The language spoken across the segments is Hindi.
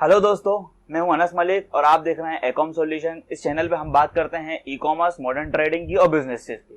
हेलो दोस्तों, मैं हूं अनस मलिक और आप देख रहे हैं एकॉम सॉल्यूशन। इस चैनल पे हम बात करते हैं ई कॉमर्स, मॉडर्न ट्रेडिंग की और बिजनेसेस की।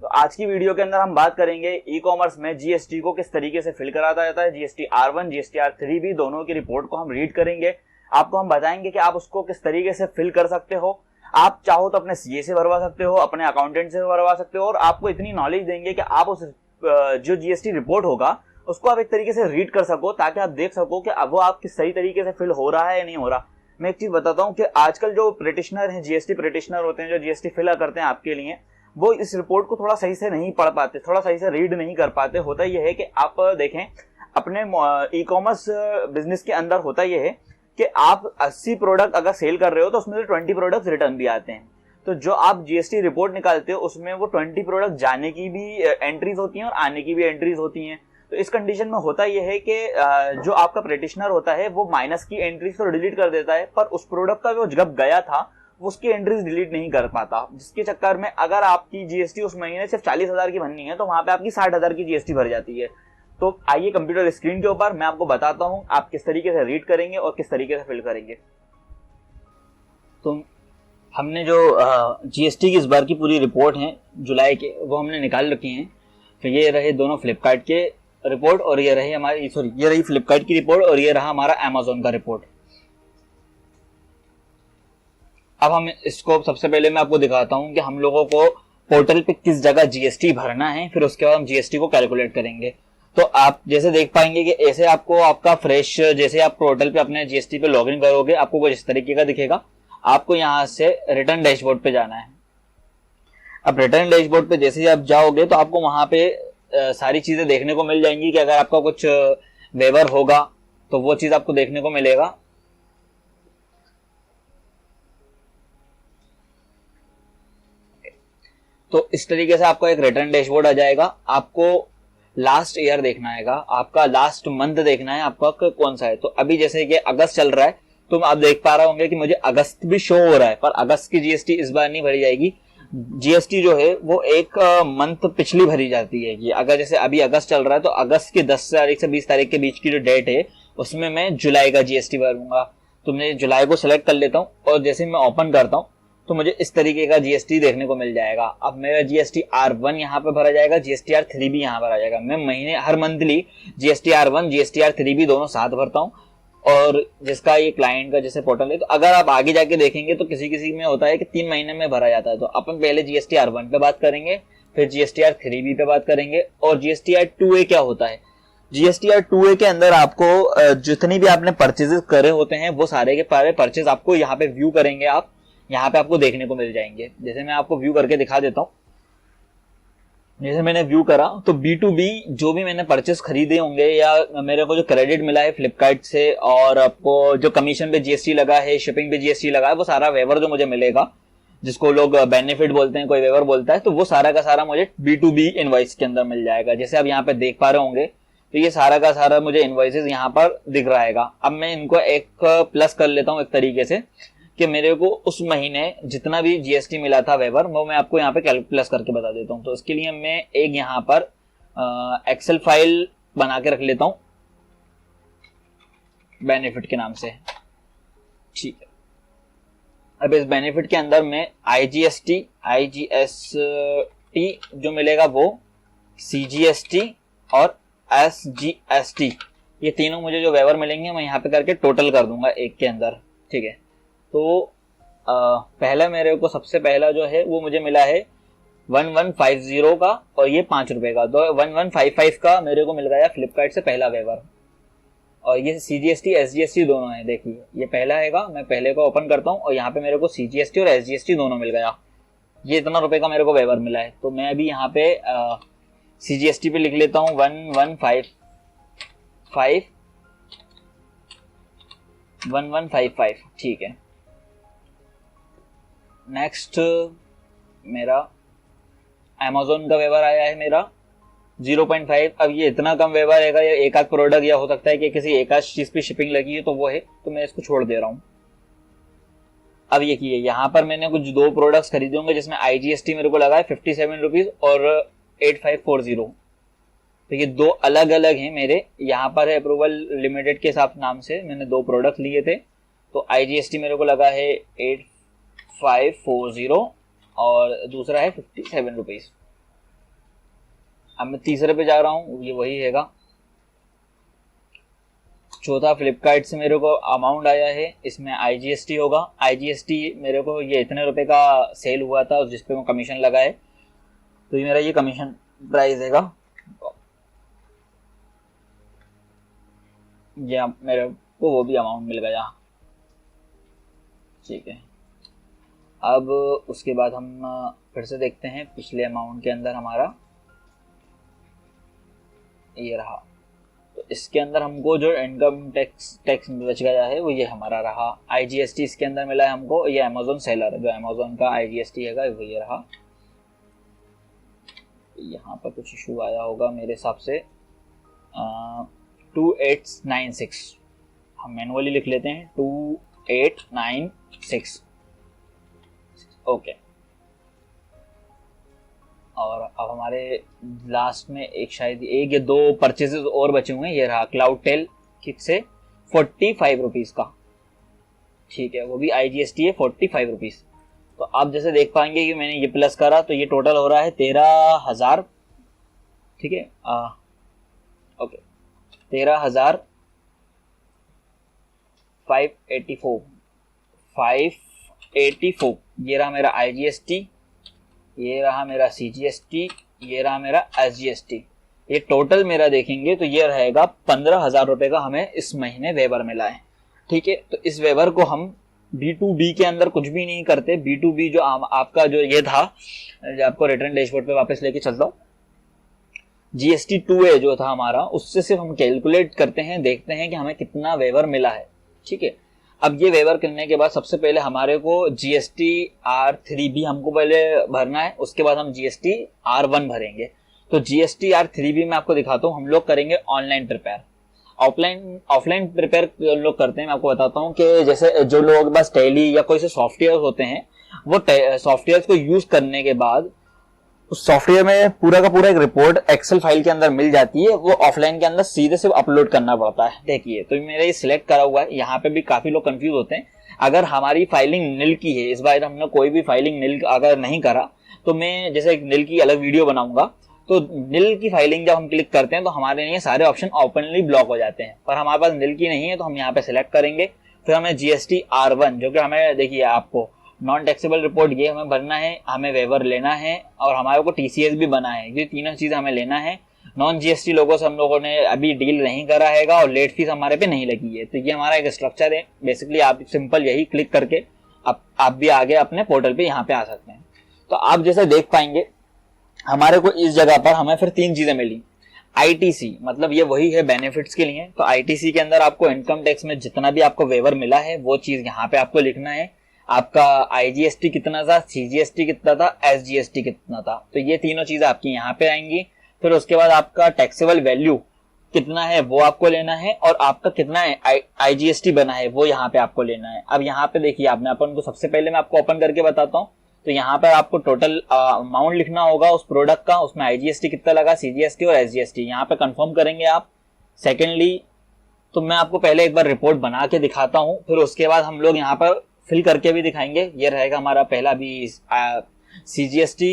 तो आज की वीडियो के अंदर हम बात करेंगे ई कॉमर्स में जीएसटी को किस तरीके से फिल कराया जाता है। जीएसटी R1, जीएसटी R3 भी दोनों की रिपोर्ट को हम रीड करेंगे। आपको हम बताएंगे कि आप उसको किस तरीके से फिल कर सकते हो। आप चाहो तो अपने सीए से भरवा सकते हो, अपने अकाउंटेंट से भरवा सकते हो, और आपको इतनी नॉलेज देंगे कि आप उस जो जीएसटी रिपोर्ट होगा उसको आप एक तरीके से रीड कर सको, ताकि आप देख सको कि अब वो आपकी सही तरीके से फिल हो रहा है या नहीं हो रहा। मैं एक चीज बताता हूँ कि आजकल जो प्रैक्टिशनर हैं, जीएसटी प्रैक्टिशनर होते हैं, जो जीएसटी फिल करते हैं आपके लिए, वो इस रिपोर्ट को थोड़ा सही से नहीं पढ़ पाते, थोड़ा सही से रीड नहीं कर पाते। होता यह है कि आप देखें अपने ई कॉमर्स बिजनेस के अंदर होता यह है कि आप 80 प्रोडक्ट अगर सेल कर रहे हो तो उसमें से 20 प्रोडक्ट रिटर्न भी आते हैं। तो जो आप जीएसटी रिपोर्ट निकालते हो उसमें वो 20 प्रोडक्ट जाने की भी एंट्रीज होती हैं और आने की भी एंट्रीज होती हैं। तो इस कंडीशन में होता यह है कि जो आपका प्रैक्टिशनर होता है वो माइनस की एंट्रीज तो डिलीट कर देता है, पर उस प्रोडक्ट का जो जब गया था उसकी एंट्रीज डिलीट नहीं कर पाता, जिसके चक्कर में अगर आपकी जीएसटी उस महीने सिर्फ 40,000 की भरनी है तो वहां पे आपकी 60,000 की जीएसटी भर जाती है। तो आइए कंप्यूटर स्क्रीन के ऊपर मैं आपको बताता हूं आप किस तरीके से रीड करेंगे और किस तरीके से फिल करेंगे। तो हमने जो जीएसटी की इस बार की पूरी रिपोर्ट है जुलाई के, वो हमने निकाल रखी है। तो ये रहे दोनों फ्लिपकार्ट के रिपोर्ट और ये रही हमारी ये रही फ्लिपकार्ट की रिपोर्ट और ये रहा हमारा अमेज़न का रिपोर्ट। अब हम इसको सबसे पहले मैं आपको दिखाता हूं कि हम लोगों को पोर्टल पे किस जगह जीएसटी भरना है, फिर उसके बाद हम जीएसटी को कैलकुलेट करेंगे। तो आप जैसे देख पाएंगे कि ऐसे आपको आपका फ्रेश, जैसे आप पोर्टल पे अपने जीएसटी पे लॉगिन करोगे आपको कुछ इस तरीके का दिखेगा। आपको यहां से रिटर्न डैशबोर्ड पे जाना है। अब रिटर्न डैशबोर्ड पे जैसे ही आप जाओगे तो आपको वहां पे सारी चीजें देखने को मिल जाएंगी कि अगर आपका कुछ वेवर होगा तो वो चीज आपको देखने को मिलेगा। तो इस तरीके से आपको एक रिटर्न डैशबोर्ड आ जाएगा। आपको लास्ट ईयर देखना है, आपका लास्ट मंथ देखना है आपका कौन सा है। तो अभी जैसे कि अगस्त चल रहा है तो आप देख पा रहे होंगे कि मुझे अगस्त भी शो हो रहा है, पर अगस्त की जीएसटी इस बार नहीं भरी जाएगी। जीएसटी जो है वो एक मंथ पिछली भरी जाती है। कि अगर जैसे अभी अगस्त चल रहा है तो अगस्त की 10 तारीख से 20 तारीख के बीच की जो डेट है उसमें मैं जुलाई का जीएसटी भरूंगा। तो मैं जुलाई को सिलेक्ट कर लेता हूं और जैसे मैं ओपन करता हूं तो मुझे इस तरीके का जीएसटी देखने को मिल जाएगा। अब मेरा जीएसटी R1 यहाँ पे भरा जाएगा, जीएसटी R3 भी यहाँ भरा जाएगा। मैं महीने हर monthly GST R1 GST R3 भी दोनों साथ भरता हूँ। और जिसका ये क्लाइंट का जैसे पोर्टल है, तो अगर आप आगे जाके देखेंगे तो किसी किसी में होता है कि 3 महीने में भरा जाता है। तो अपन पहले जीएसटी R1 पे बात करेंगे, फिर जीएसटी R3B पे बात करेंगे और जीएसटी R2A क्या होता है। जीएसटी R2A के अंदर आपको जितनी भी आपने परचेजेस करे होते हैं वो सारे के सारे परचेज आपको यहाँ पे व्यू करेंगे, आप यहाँ पे आपको देखने को मिल जाएंगे। जैसे मैं आपको व्यू करके दिखा देता हूँ। जैसे मैंने व्यू करा तो B2B जो भी मैंने परचेस खरीदे होंगे या मेरे को जो क्रेडिट मिला है फ्लिपकार्ट से और आपको जो कमीशन पे जीएसटी लगा है, शिपिंग पे जीएसटी लगा है, वो सारा वेवर जो मुझे मिलेगा, जिसको लोग बेनिफिट बोलते हैं, कोई वेवर बोलता है, तो वो सारा का सारा मुझे B2B इनवॉइस के अंदर मिल जाएगा। जैसे आप यहाँ पे देख पा रहे होंगे तो ये सारा का सारा मुझे इनवॉइसेस यहाँ पर दिख रहेगा। अब मैं इनको एक प्लस कर लेता हूँ एक तरीके से कि मेरे को उस महीने जितना भी जीएसटी मिला था वेवर, वो मैं आपको यहाँ पे प्लस करके बता देता हूँ। तो इसके लिए मैं एक यहाँ पर एक्सेल फाइल बना के रख लेता हूँ बेनिफिट के नाम से। ठीक है, अब इस बेनिफिट के अंदर में आईजीएसटी जो मिलेगा वो, सीजीएसटी और एसजीएसटी, ये तीनों मुझे जो वेवर मिलेंगे मैं यहाँ पे करके टोटल कर दूंगा एक के अंदर। ठीक है, तो पहला मेरे को सबसे पहला जो है वो मुझे मिला है 1150 का और ये 5 रुपए का। तो 1155 का मेरे को मिल गया फ्लिपकार्ट से पहला वेवर। और ये सीजीएसटी एसजीएसटी दोनों है। देखिए ये पहला हैगा, मैं पहले को ओपन करता हूँ और यहाँ पे मेरे को सीजीएसटी और एसजीएसटी दोनों मिल गया। ये इतना रुपए का मेरे को वेवर मिला है। तो मैं अभी यहाँ पे सीजीएसटी पे लिख लेता हूँ 1155। ठीक है, नेक्स्ट मेरा अमेज़न का वेवर आया है मेरा 0.5। अब ये इतना कम वेवर है, या एक आध प्रोडक्ट, या हो सकता है कि किसी एक आध चीज पे शिपिंग लगी है तो वो है, तो मैं इसको छोड़ दे रहा हूँ। अब ये किए यहाँ पर मैंने कुछ 2 प्रोडक्ट्स खरीदे होंगे जिसमें आईजीएसटी मेरे को लगा है 57 रुपीज और 8540। तो ये दो अलग अलग हैं मेरे। यहाँ पर है अप्रूवल लिमिटेड के हिसाब नाम से मैंने दो प्रोडक्ट लिए थे, तो IGST मेरे को लगा है 8540 और दूसरा है 57 रुपीज। अब मैं तीसरे पे जा रहा हूँ, ये वही हैगा। चौथा फ्लिपकार्ट से मेरे को अमाउंट आया है, इसमें IGST होगा। IGST मेरे को ये इतने रुपए का सेल हुआ था जिसपे मैं कमीशन लगा है, तो ये मेरा ये कमीशन प्राइस हैगा। ये मेरे को वो भी अमाउंट मिल गया, ठीक है। अब उसके बाद हम फिर से देखते हैं पिछले अमाउंट के अंदर हमारा ये रहा। तो इसके अंदर हमको जो इनकम टैक्स बच गया है वो ये हमारा रहा। IGST इसके अंदर मिला है हमको, ये अमेजोन सेलर जो अमेजोन का IGST हैगा वो ये रहा। यहाँ पर कुछ इशू आया होगा मेरे हिसाब से। 2896 हम मैनुअली लिख लेते हैं, 2896 ओके। और अब हमारे लास्ट में एक शायद एक या दो परचेजेस और बचे हुए हैं। ये रहा क्लाउड टेल किक से 45 रुपीज का, ठीक है, वो भी IGST है 45 रुपीज। तो आप जैसे देख पाएंगे कि मैंने ये प्लस करा तो ये टोटल हो रहा है 13,000, ठीक है, ओके 13,584 ये रहा मेरा IGST, ये रहा मेरा CGST, ये रहा मेरा SGST। ये टोटल मेरा देखेंगे तो ये रहेगा 15,000 रुपए का हमें इस महीने वेबर मिला है, ठीक है। तो इस वेबर को हम B2B के अंदर कुछ भी नहीं करते। B2B जो आपका जो ये था, जो आपको रिटर्न डैशबोर्ड पे वापस लेके चलता हूं, GST 2A जो था हमारा, उससे सिर्फ हम कैलकुलेट करते हैं, देखते हैं कि हमें कितना वेवर मिला है, ठीक है। अब ये वेवर करने के बाद सबसे पहले हमारे को GST R3B हमको पहले भरना है, उसके बाद हम GST R1 भरेंगे। तो GST R3B में आपको दिखाता हूँ, हम लोग करेंगे ऑनलाइन प्रिपेयर। ऑफलाइन प्रिपेयर लोग करते हैं, मैं आपको बताता हूँ कि जैसे जो लोग बस टैली या कोई से सॉफ्टवेयर होते हैं, वो सॉफ्टवेयर को यूज करने के बाद उस सॉफ्टवेयर में पूरा का पूरा एक रिपोर्ट एक्सेल फाइल के अंदर मिल जाती है, वो ऑफलाइन के अंदर सीधे से अपलोड करना पड़ता है। देखिए तो मेरा ये सिलेक्ट करा हुआ है। यहाँ पे भी काफी लोग कंफ्यूज होते हैं। अगर हमारी फाइलिंग निल की है, इस बार हमने कोई भी फाइलिंग निल अगर नहीं करा, तो मैं जैसे एक निल की अलग वीडियो बनाऊंगा, तो निल की फाइलिंग जब हम क्लिक करते हैं तो हमारे लिए सारे ऑप्शन ओपनली ब्लॉक हो जाते हैं। पर हमारे पास निल की नहीं है तो हम यहाँ पे सिलेक्ट करेंगे, फिर हमें GST R1 जो कि हमें देखिए आपको नॉन टैक्सेबल रिपोर्ट ये हमें भरना है, हमें वेवर लेना है और हमारे को TCS भी बना है। ये तीनों चीज हमें लेना है। नॉन GST लोगों से हम लोगों ने अभी डील नहीं करा हैगा और लेट फीस हमारे पे नहीं लगी है। तो ये हमारा एक स्ट्रक्चर है। बेसिकली आप सिंपल यही क्लिक करके आप भी आगे अपने पोर्टल पे यहाँ पे आ सकते हैं। तो आप जैसे देख पाएंगे हमारे को इस जगह पर हमें फिर तीन चीजें मिली। ITC मतलब ये वही है बेनिफिट्स के लिए। तो ITC के अंदर आपको इनकम टैक्स में जितना भी आपको वेवर मिला है वो चीज यहाँ पे आपको लिखना है। आपका IGST कितना था, CGST कितना था, SGST कितना था, तो ये तीनों चीजें आपकी यहाँ पे आएंगी। फिर उसके बाद आपका टैक्सेबल वैल्यू कितना है वो आपको लेना है और आपका कितना IGST बना है वो यहाँ पे आपको लेना है। अब यहाँ पे देखिए आपने अपन को सबसे पहले मैं आपको ओपन करके बताता हूँ। तो यहाँ पर आपको टोटल अमाउंट लिखना होगा उस प्रोडक्ट का, उसमें IGST कितना लगा, CGST और SGST यहाँ पे कंफर्म करेंगे आप। सेकेंडली तो मैं आपको पहले एक बार रिपोर्ट बना के दिखाता हूँ, फिर उसके बाद हम लोग यहाँ पर फिल करके भी दिखाएंगे। ये रहेगा हमारा पहला भी GST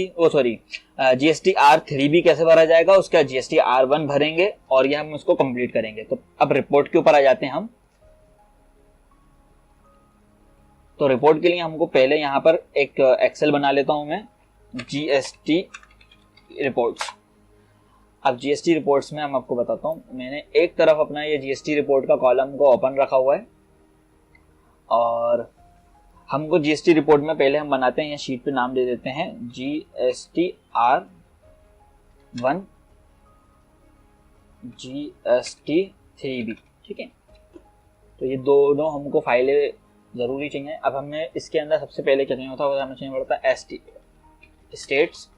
R3B कैसे भरा जाएगा, उसका GST R1 भरेंगे और ये हम उसको कंप्लीट करेंगे। तो अब रिपोर्ट के ऊपर आ जाते हैं हम। तो रिपोर्ट के लिए हमको पहले यहाँ पर एक एक्सेल बना लेता हूं मैं, GST रिपोर्ट्स। अब GST रिपोर्ट्स में हम आपको बताता हूं, मैंने एक तरफ अपना ये GST रिपोर्ट का कॉलम को ओपन रखा हुआ है और हमको GST रिपोर्ट में पहले हम बनाते हैं, शीट पे नाम दे देते हैं GST R1 GST 3B, ठीक है। तो ये दोनों हमको फाइलें जरूरी चाहिए। अब हमें इसके अंदर सबसे पहले क्या चाहिए होता है, हमें चाहिए पड़ता है स्टेट्स।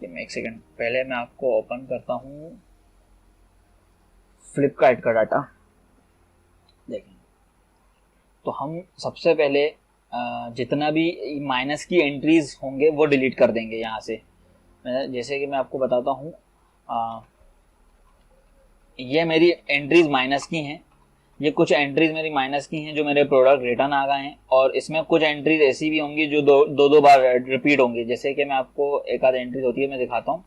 एक सेकेंड, पहले मैं आपको ओपन करता हूँ फ्लिपकार्ट का डाटा। देखें तो हम सबसे पहले जितना भी माइनस की एंट्रीज होंगे वो डिलीट कर देंगे यहाँ से। जैसे कि मैं आपको बताता हूँ, ये मेरी एंट्रीज माइनस की हैं, ये कुछ एंट्रीज मेरी माइनस की हैं जो मेरे प्रोडक्ट रिटर्न आ गए हैं, और इसमें कुछ एंट्रीज ऐसी भी होंगी जो दो बार रिपीट होंगी। जैसे कि मैं आपको एक आध एंट्रीज होती है मैं दिखाता हूँ।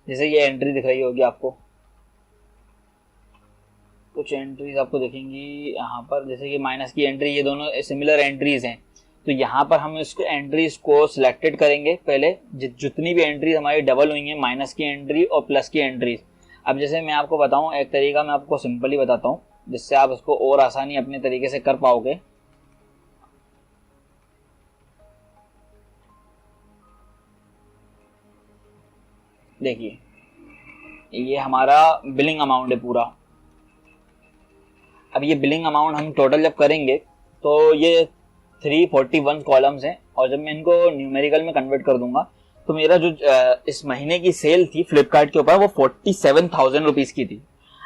जैसे ये एंट्री दिख रही होगी आपको, कुछ एंट्रीज आपको दिखेंगी यहाँ पर, जैसे कि माइनस की एंट्री, ये दोनों सिमिलर एंट्रीज हैं। तो यहाँ पर हम इसको एंट्रीज को सिलेक्टेड करेंगे पहले, जितनी भी एंट्रीज हमारी डबल हुई हैं, माइनस की एंट्री और प्लस की एंट्रीज। अब जैसे मैं आपको बताऊं एक तरीका, मैं आपको सिंपली बताता हूँ जिससे आप इसको और आसानी अपने तरीके से कर पाओगे। देखिए ये हमारा बिलिंग अमाउंट है पूरा। अब ये बिलिंग अमाउंट हम टोटल जब करेंगे तो ये 341 कॉलम्स हैं, और जब मैं इनको न्यूमेरिकल में कन्वर्ट कर दूंगा तो मेरा जो इस महीने की सेल थी फ्लिपकार्ट के ऊपर वो 47,000 रुपीज की थी।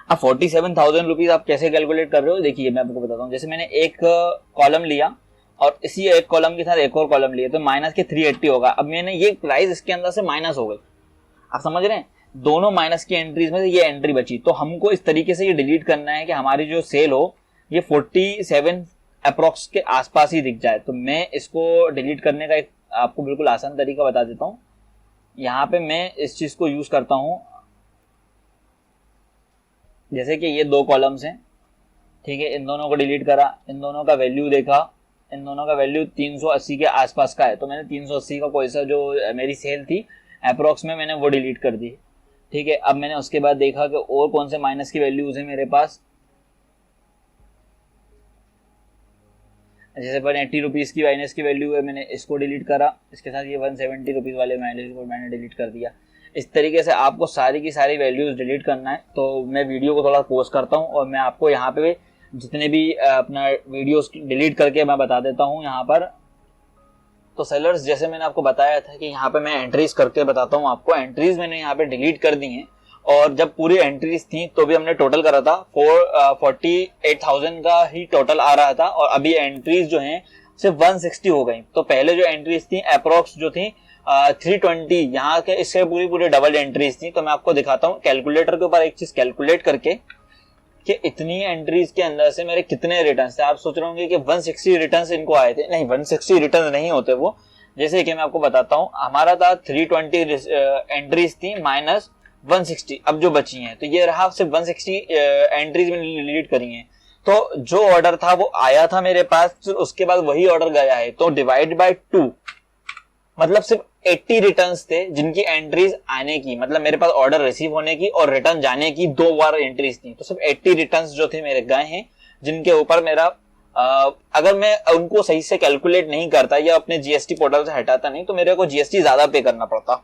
अब 47,000 रुपीज आप कैसे कैलकुलेट कर रहे हो, देखिए मैं आपको बताता हूँ। जैसे मैंने एक कॉलम लिया और इसी एक कॉलम के साथ एक और कॉलम लिया तो माइनस के 380 होगा। अब मैंने ये प्राइस इसके अंदर से माइनस हो गई, आप समझ रहे हैं, दोनों माइनस की एंट्रीज में से ये एंट्री बची। तो हमको इस तरीके से ये डिलीट करना है कि हमारी जो सेल हो ये 47 अप्रोक्स के आसपास ही दिख जाए। तो मैं इसको डिलीट करने का एक आपको बिल्कुल आसान तरीका बता देता हूं। यहाँ पे मैं इस चीज को यूज करता हूं, जैसे कि ये दो कॉलम्स हैं, ठीक है, इन दोनों को डिलीट करा, इन दोनों का वैल्यू देखा, इन दोनों का वैल्यू 380 के आसपास का है, तो मैंने 380 का कोई सा जो मेरी सेल थी अप्रोक्स में मैंने वो डिलीट कर दी, ठीक है। अब मैंने उसके बाद देखा कि और कौन से माइनस की वैल्यूज है मेरे पास। जैसे 180 रुपीज की माइनस की वैल्यू है, मैंने इसको डिलीट करा, इसके साथ ये 170 रुपीज वाले माइनस को मैंने डिलीट कर दिया। इस तरीके से आपको सारी की सारी वैल्यूज डिलीट करना है। तो मैं वीडियो को थोड़ा पॉज करता हूँ और मैं आपको यहाँ पे जितने भी अपना वीडियोस डिलीट करके मैं बता देता हूँ यहाँ पर। तो सेलर्स, जैसे मैंने आपको बताया था कि यहाँ पे मैं एंट्रीज करके बताता हूँ आपको। एंट्रीज मैंने यहाँ पे डिलीट कर दी हैं, और जब पूरी एंट्रीज थी तो भी हमने टोटल करा था 48,000 का ही टोटल आ रहा था, और अभी एंट्रीज जो हैं सिर्फ 160 हो गई। तो पहले जो एंट्रीज थी अप्रोक्स जो थी 320, यहाँ के इससे पूरी डबल एंट्रीज थी। तो मैं आपको दिखाता हूँ कैलकुलेटर के ऊपर एक चीज कैलकुलेट करके कि इतनी एंट्रीज के अंदर से मेरे कितने रिटर्न्स थे। आप सोच रहे होंगे कि 160 रिटर्न्स इनको आए थे, नहीं 160 रिटर्न्स नहीं होते वो। जैसे कि मैं आपको बताता हूँ, हमारा था 320 एंट्रीज थी माइनस 160, अब जो बची हैं तो ये रहा सिर्फ 160 एंट्रीज में डिलीट करी हैं। तो जो ऑर्डर था वो आया था मेरे पास, फिर उसके बाद वही ऑर्डर गया है, तो डिवाइड बाय 2 मतलब सिर्फ 80 रिटर्न्स थे जिनकी एंट्रीज आने की, मतलब मेरे पास ऑर्डर रिसीव होने की और रिटर्न जाने की 2 बार एंट्रीज थी। तो सिर्फ 80 रिटर्न्स जो थे मेरे गए हैं, जिनके ऊपर मेरा अगर मैं उनको सही से कैलकुलेट नहीं करता या अपने जीएसटी पोर्टल से हटाता नहीं तो मेरे को जीएसटी ज्यादा पे करना पड़ता।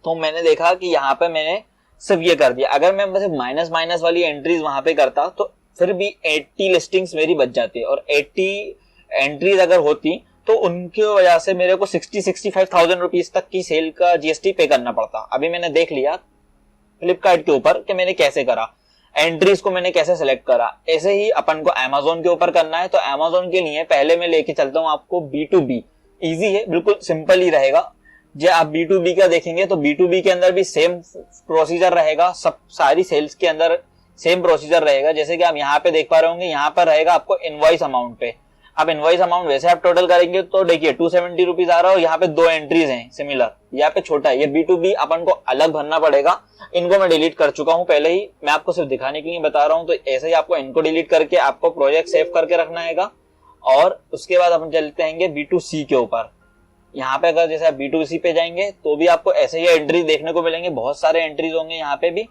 तो मैंने देखा कि यहाँ पे मैंने सिर्फ ये कर दिया। अगर मैं सिर्फ माइनस वाली एंट्रीज वहां पे करता तो फिर भी 80 लिस्टिंग्स मेरी बच जाती, और 80 एंट्रीज अगर होती तो उनकी वजह से मेरे को 65,000 रुपीज तक की सेल का जीएसटी पे करना पड़ता। अभी मैंने देख लिया फ्लिपकार्ट के ऊपर कि मैंने कैसे करा, एंट्रीज को मैंने कैसे सिलेक्ट करा। ऐसे ही अपन को अमेजोन के ऊपर करना है। तो अमेजोन के लिए पहले मैं लेके चलता हूँ आपको B2B, इजी है, बिल्कुल सिंपल ही रहेगा। जो आप B2B का देखेंगे तो B2B के अंदर भी सेम प्रोसीजर रहेगा, सब सारी सेल्स के अंदर सेम प्रोसीजर रहेगा। जैसे कि आप यहाँ पे देख पा रहे होंगे, यहाँ पर रहेगा आपको इनवॉइस अमाउंट पे। अब इनवॉइस अमाउंट वैसे आप टोटल करेंगे तो देखिए 270 रुपीज आ रहा है, और यहाँ पे 2 एंट्रीज हैं सिमिलर, यहाँ पे छोटा है। ये B2B अपन को अलग भरना पड़ेगा। इनको मैं डिलीट कर चुका हूँ पहले ही, मैं आपको सिर्फ दिखाने के लिए बता रहा हूँ। तो ऐसे ही आपको इनको डिलीट करके आपको प्रोजेक्ट सेव करके रखना है। और उसके बाद अपन चलते हैं B2C के ऊपर। यहाँ पे अगर जैसे आप B2C पे जाएंगे तो भी आपको ऐसे ही एंट्री देखने को मिलेंगे, बहुत सारे एंट्रीज होंगे यहाँ पे भी।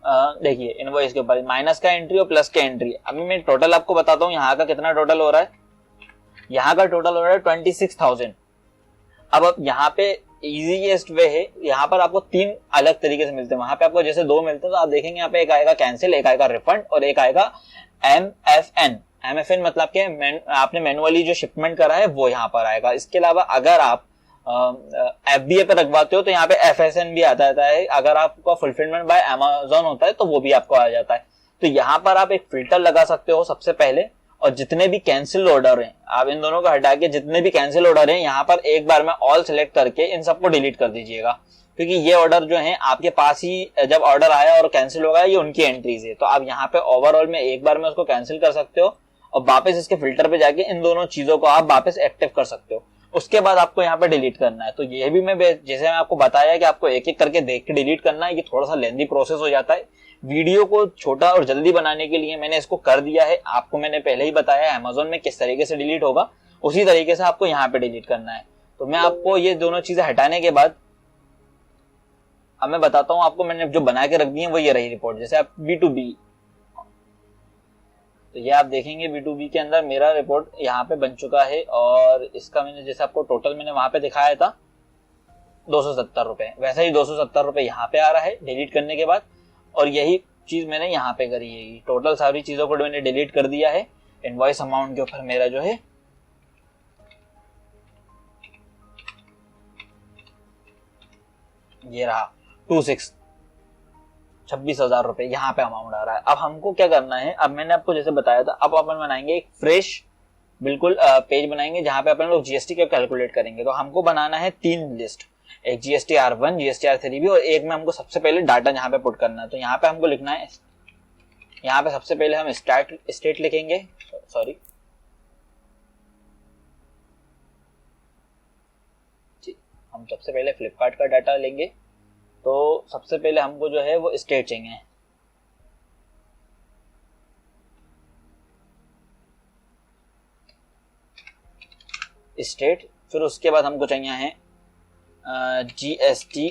देखिए इनवॉइस के ऊपर माइनस का एंट्री और प्लस का एंट्री। अभी मैं टोटल आपको बताता हूँ यहाँ का कितना टोटल हो रहा है। यहाँ का टोटल हो रहा है 26,000। अब यहाँ पे इजीएस्ट वे है, यहाँ पर आपको 3 अलग तरीके से मिलते हैं। वहां पे आपको जैसे 2 मिलते हैं तो आप देखेंगे यहाँ पे एक आएगा कैंसिल, एक आएगा रिफंड और एक आएगा MFN मतलब कि आपने मैनुअली जो शिपमेंट करा है वो यहाँ पर आएगा। इसके अलावा अगर आप FBA पे रखवाते हो तो यहाँ पे FSN भी आता है। अगर आपका फुलफिलमेंट बाय अमेजोन होता है तो वो भी आपको आ जाता है। तो यहाँ पर आप एक फिल्टर लगा सकते हो सबसे पहले, और जितने भी कैंसिल ऑर्डर हैं आप इन दोनों को हटा के जितने भी कैंसिल ऑर्डर हैं यहाँ पर एक बार में ऑल सेलेक्ट करके इन सबको डिलीट कर दीजिएगा, क्योंकि ये ऑर्डर जो है आपके पास ही जब ऑर्डर आया और कैंसिल हो गया, ये उनकी एंट्रीज है। तो आप यहाँ पे ओवरऑल में एक बार में उसको कैंसिल कर सकते हो और वापस इसके फिल्टर पे जाके इन दोनों चीजों को आप वापस एक्टिव कर सकते हो। उसके बाद आपको यहाँ पे डिलीट करना है। तो ये भी मैं जैसे मैं आपको बताया कि आपको एक एक करके देख के डिलीट करना है, ये थोड़ा सा लेंथी प्रोसेस हो जाता है। वीडियो को छोटा और जल्दी बनाने के लिए मैंने इसको कर दिया है। आपको मैंने पहले ही बताया अमेजोन में किस तरीके से डिलीट होगा, उसी तरीके से आपको यहाँ पे डिलीट करना है। तो मैं आपको ये दोनों चीजें हटाने के बाद अब मैं बताता हूँ आपको मैंने जो बना के रख दी है वो ये रही रिपोर्ट। जैसे आप B2B, तो ये आप देखेंगे B2B के अंदर मेरा रिपोर्ट यहाँ पे बन चुका है, और इसका मैंने जैसे आपको टोटल मैंने वहां पे दिखाया था 270 रुपए, वैसे ही 270 रुपए यहाँ पे आ रहा है डिलीट करने के बाद। और यही चीज मैंने यहाँ पे करी है, टोटल सारी चीजों को मैंने डिलीट कर दिया है। इनवॉइस अमाउंट के ऊपर मेरा जो है ये रहा 26,000 रुपए यहाँ पे अमाउंट आ रहा है। अब हमको क्या करना है, अब मैंने आपको जैसे बताया था, अब अपन बनाएंगे एक फ्रेश बिल्कुल पेज बनाएंगे जहां पे अपन लोग जीएसटी का कैलकुलेट करेंगे। तो हमको बनाना है 3 लिस्ट, एक GST-R1, GST-R3 भी, और एक में हमको सबसे पहले डाटा यहाँ पे पुट करना है। तो यहाँ पे हमको लिखना है, यहाँ पे सबसे पहले हम स्टेट लिखेंगे, सॉरी हम सबसे पहले फ्लिपकार्ट का डाटा लेंगे। तो सबसे पहले हमको जो है वो स्टेट चाहिए, स्टेट। फिर उसके बाद हमको चाहिए है GST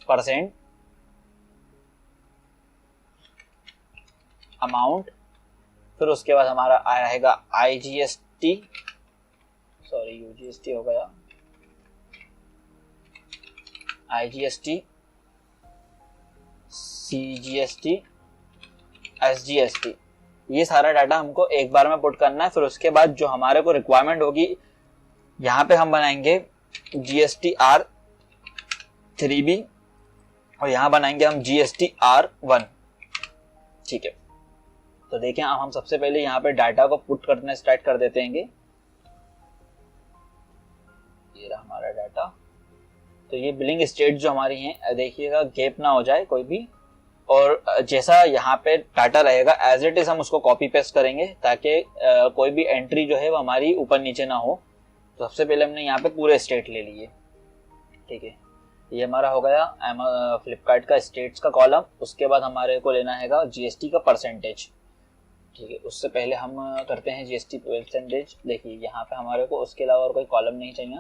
परसेंट अमाउंट। फिर उसके बाद हमारा आएगा IGST, सॉरी UGST हो गया, IGST, CGST, SGST। ये सारा डाटा हमको एक बार में पुट करना है। फिर उसके बाद जो हमारे को रिक्वायरमेंट होगी, यहाँ पे हम बनाएंगे GST-R3B और यहाँ बनाएंगे हम GST-R1, ठीक है। तो देखें अब हम सबसे पहले यहाँ पे डाटा को पुट करना स्टार्ट कर देते हैं। ये रहा हमारा डाटा। तो ये बिलिंग स्टेट जो हमारी है, देखिएगा गैप ना हो जाए कोई भी, और जैसा यहाँ पे डाटा रहेगा एज इट इज हम उसको कॉपी पेस्ट करेंगे ताकि कोई भी एंट्री जो है वो हमारी ऊपर नीचे ना हो। तो सबसे पहले हमने यहाँ पे पूरे स्टेट ले लिए, ठीक है। ये हमारा हो गया फ्लिपकार्ट का स्टेट्स का कॉलम। उसके बाद हमारे को लेना है GST का परसेंटेज, ठीक है। उससे पहले हम करते हैं GST परसेंटेज। देखिए यहाँ पे हमारे को उसके अलावा और कोई कॉलम नहीं चाहिए।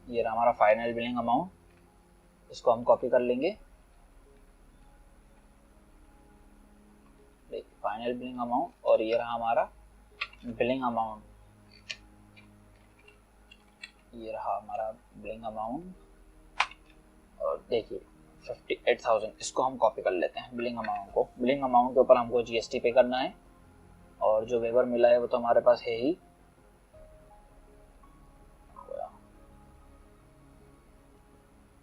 ये रहा हमारा फाइनल बिलिंग अमाउंट, इसको हम कॉपी कर लेंगे। देखिए फाइनल बिलिंग अमाउंट, और ये रहा हमारा बिलिंग अमाउंट, ये रहा हमारा बिलिंग अमाउंट। और देखिए 58,000, इसको हम कॉपी कर लेते हैं बिलिंग अमाउंट को। बिलिंग अमाउंट के ऊपर हमको GST पे करना है, और जो वेवर मिला है वो तो हमारे पास है ही।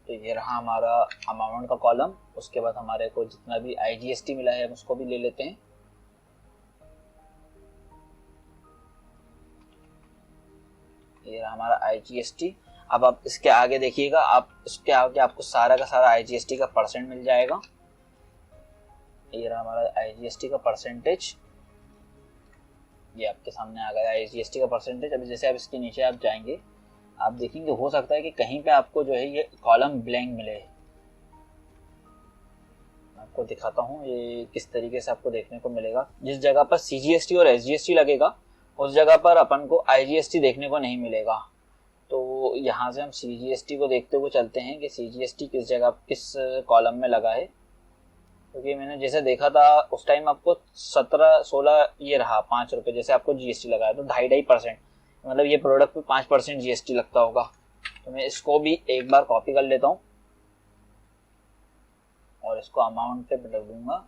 तो ये रहा हमारा अमाउंट का कॉलम। उसके बाद हमारे को जितना भी IGST मिला है हम उसको भी ले लेते हैं। ये रहा हमारा IGST। अब आप इसके आगे देखिएगा, आप इसके आगे आपको सारा का सारा IGST का परसेंट मिल जाएगा। ये रहा हमारा IGST का परसेंटेज, ये आपके सामने आ गया IGST का परसेंटेज। अभी जैसे आप इसके नीचे आप जाएंगे, आप देखेंगे हो सकता है कि कहीं पे आपको जो है ये कॉलम ब्लैंक मिले। आपको दिखाता हूँ ये किस तरीके से आपको देखने को मिलेगा। जिस जगह पर CGST और SGST लगेगा उस जगह पर अपन को IGST देखने को नहीं मिलेगा। तो यहाँ से हम CGST को देखते हुए चलते हैं कि CGST किस जगह किस कॉलम में लगा है। क्योंकि मैंने जैसे देखा था उस टाइम आपको 17-16 ये रहा 5 रुपए जैसे आपको GST लगा है, तो 2.5% मतलब ये प्रोडक्ट पे 5% जीएसटी लगता होगा। तो मैं इसको भी एक बार कॉपी कर लेता हूँ और इसको अमाउंट पे रख दूंगा,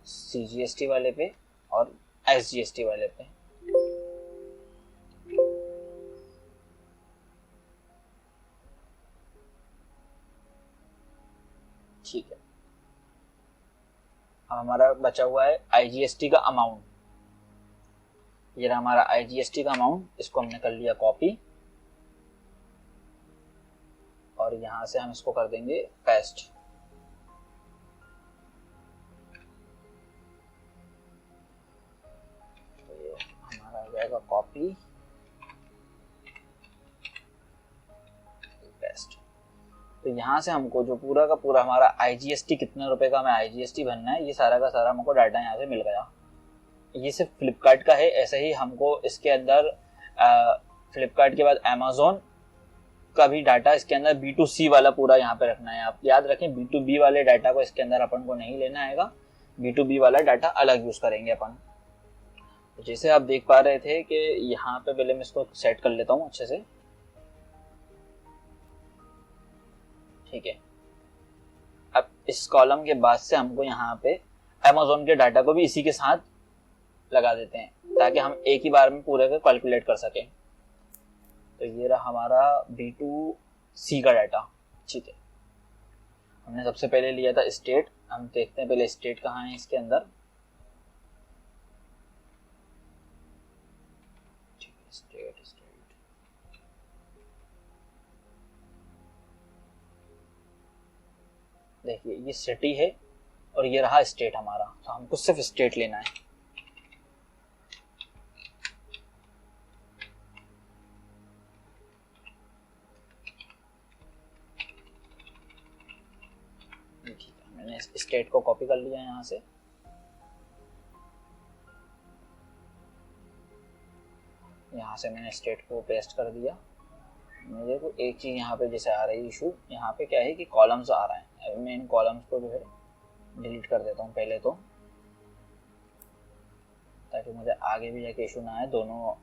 सीजीएसटी वाले पे और एसजीएसटी वाले पे। ठीक है, अब हमारा बचा हुआ है आईजीएसटी का अमाउंट। ये रहा हमारा आईजीएसटी का अमाउंट, इसको हमने कर लिया कॉपी और यहां से हम इसको कर देंगे पेस्ट। तो ये हमारा आ जाएगा कॉपी पेस्ट। तो यहाँ से हमको जो पूरा का पूरा हमारा आईजीएसटी कितने रुपए का हमें आईजीएसटी भरना है, ये सारा का सारा हमको डाटा यहाँ से मिल गया। ये सिर्फ फ्लिपकार्ट का है। ऐसे ही हमको इसके अंदर फ्लिपकार्ट के बाद अमेज़न का भी डाटा इसके अंदर B2C वाला पूरा यहाँ पे रखना है। आप याद रखें, B2B वाले डाटा को इसके अंदर अपन को नहीं लेना आएगा, B2B वाला डाटा अलग यूज करेंगे अपन। तो जैसे आप देख पा रहे थे कि यहाँ पे पहले मैं इसको सेट कर लेता हूँ अच्छे से। ठीक है, अब इस कॉलम के बाद से हमको यहाँ पे अमेज़न के डाटा को भी इसी के साथ लगा देते हैं ताकि हम एक ही बार में पूरे का कैलकुलेट कर सकें। तो ये रहा हमारा B2C का डाटा। ठीक है, हमने सबसे पहले लिया था स्टेट। हम देखते हैं पहले स्टेट कहाँ है इसके अंदर। ठीक है, स्टेट देखिए ये सिटी है और ये रहा स्टेट हमारा। तो हमको सिर्फ स्टेट लेना है। मैंने स्टेट को कॉपी कर लिया यहाँ से। यहाँ से मैंने स्टेट को पेस्ट कर दिया। मेरे को एक चीज यहाँ पे जैसे आ रही इशू, यहाँ पे क्या है कि कॉलम्स आ रहा है। मैं इन कॉलम्स को जो है डिलीट कर देता हूँ पहले तो, ताकि मुझे आगे भी जाके इशू ना आए दोनों।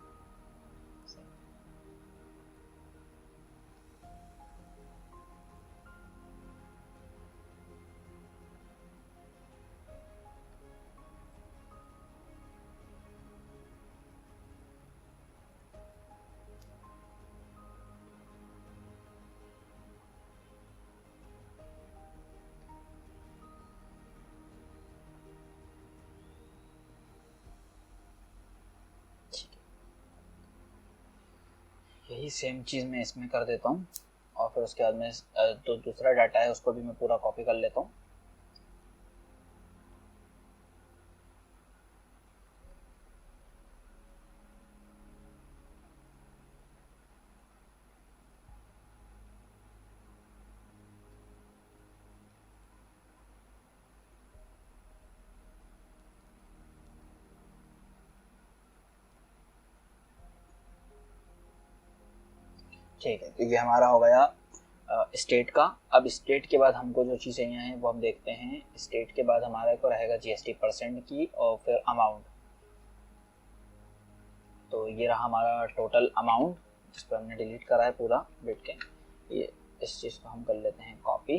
यही सेम चीज मैं इसमें कर देता हूँ और फिर उसके बाद में जो दूसरा डाटा है उसको भी मैं पूरा कॉपी कर लेता हूँ। ठीक है, तो ये हमारा हो गया स्टेट का। अब स्टेट के बाद हमको जो चीज़ें यहाँ हैं वो हम देखते हैं। स्टेट के बाद हमारे को रहेगा जीएसटी परसेंट की और फिर अमाउंट। तो ये रहा हमारा टोटल अमाउंट जिस पर हमने डिलीट करा है पूरा बिट के। ये इस चीज़ को हम कर लेते हैं कॉपी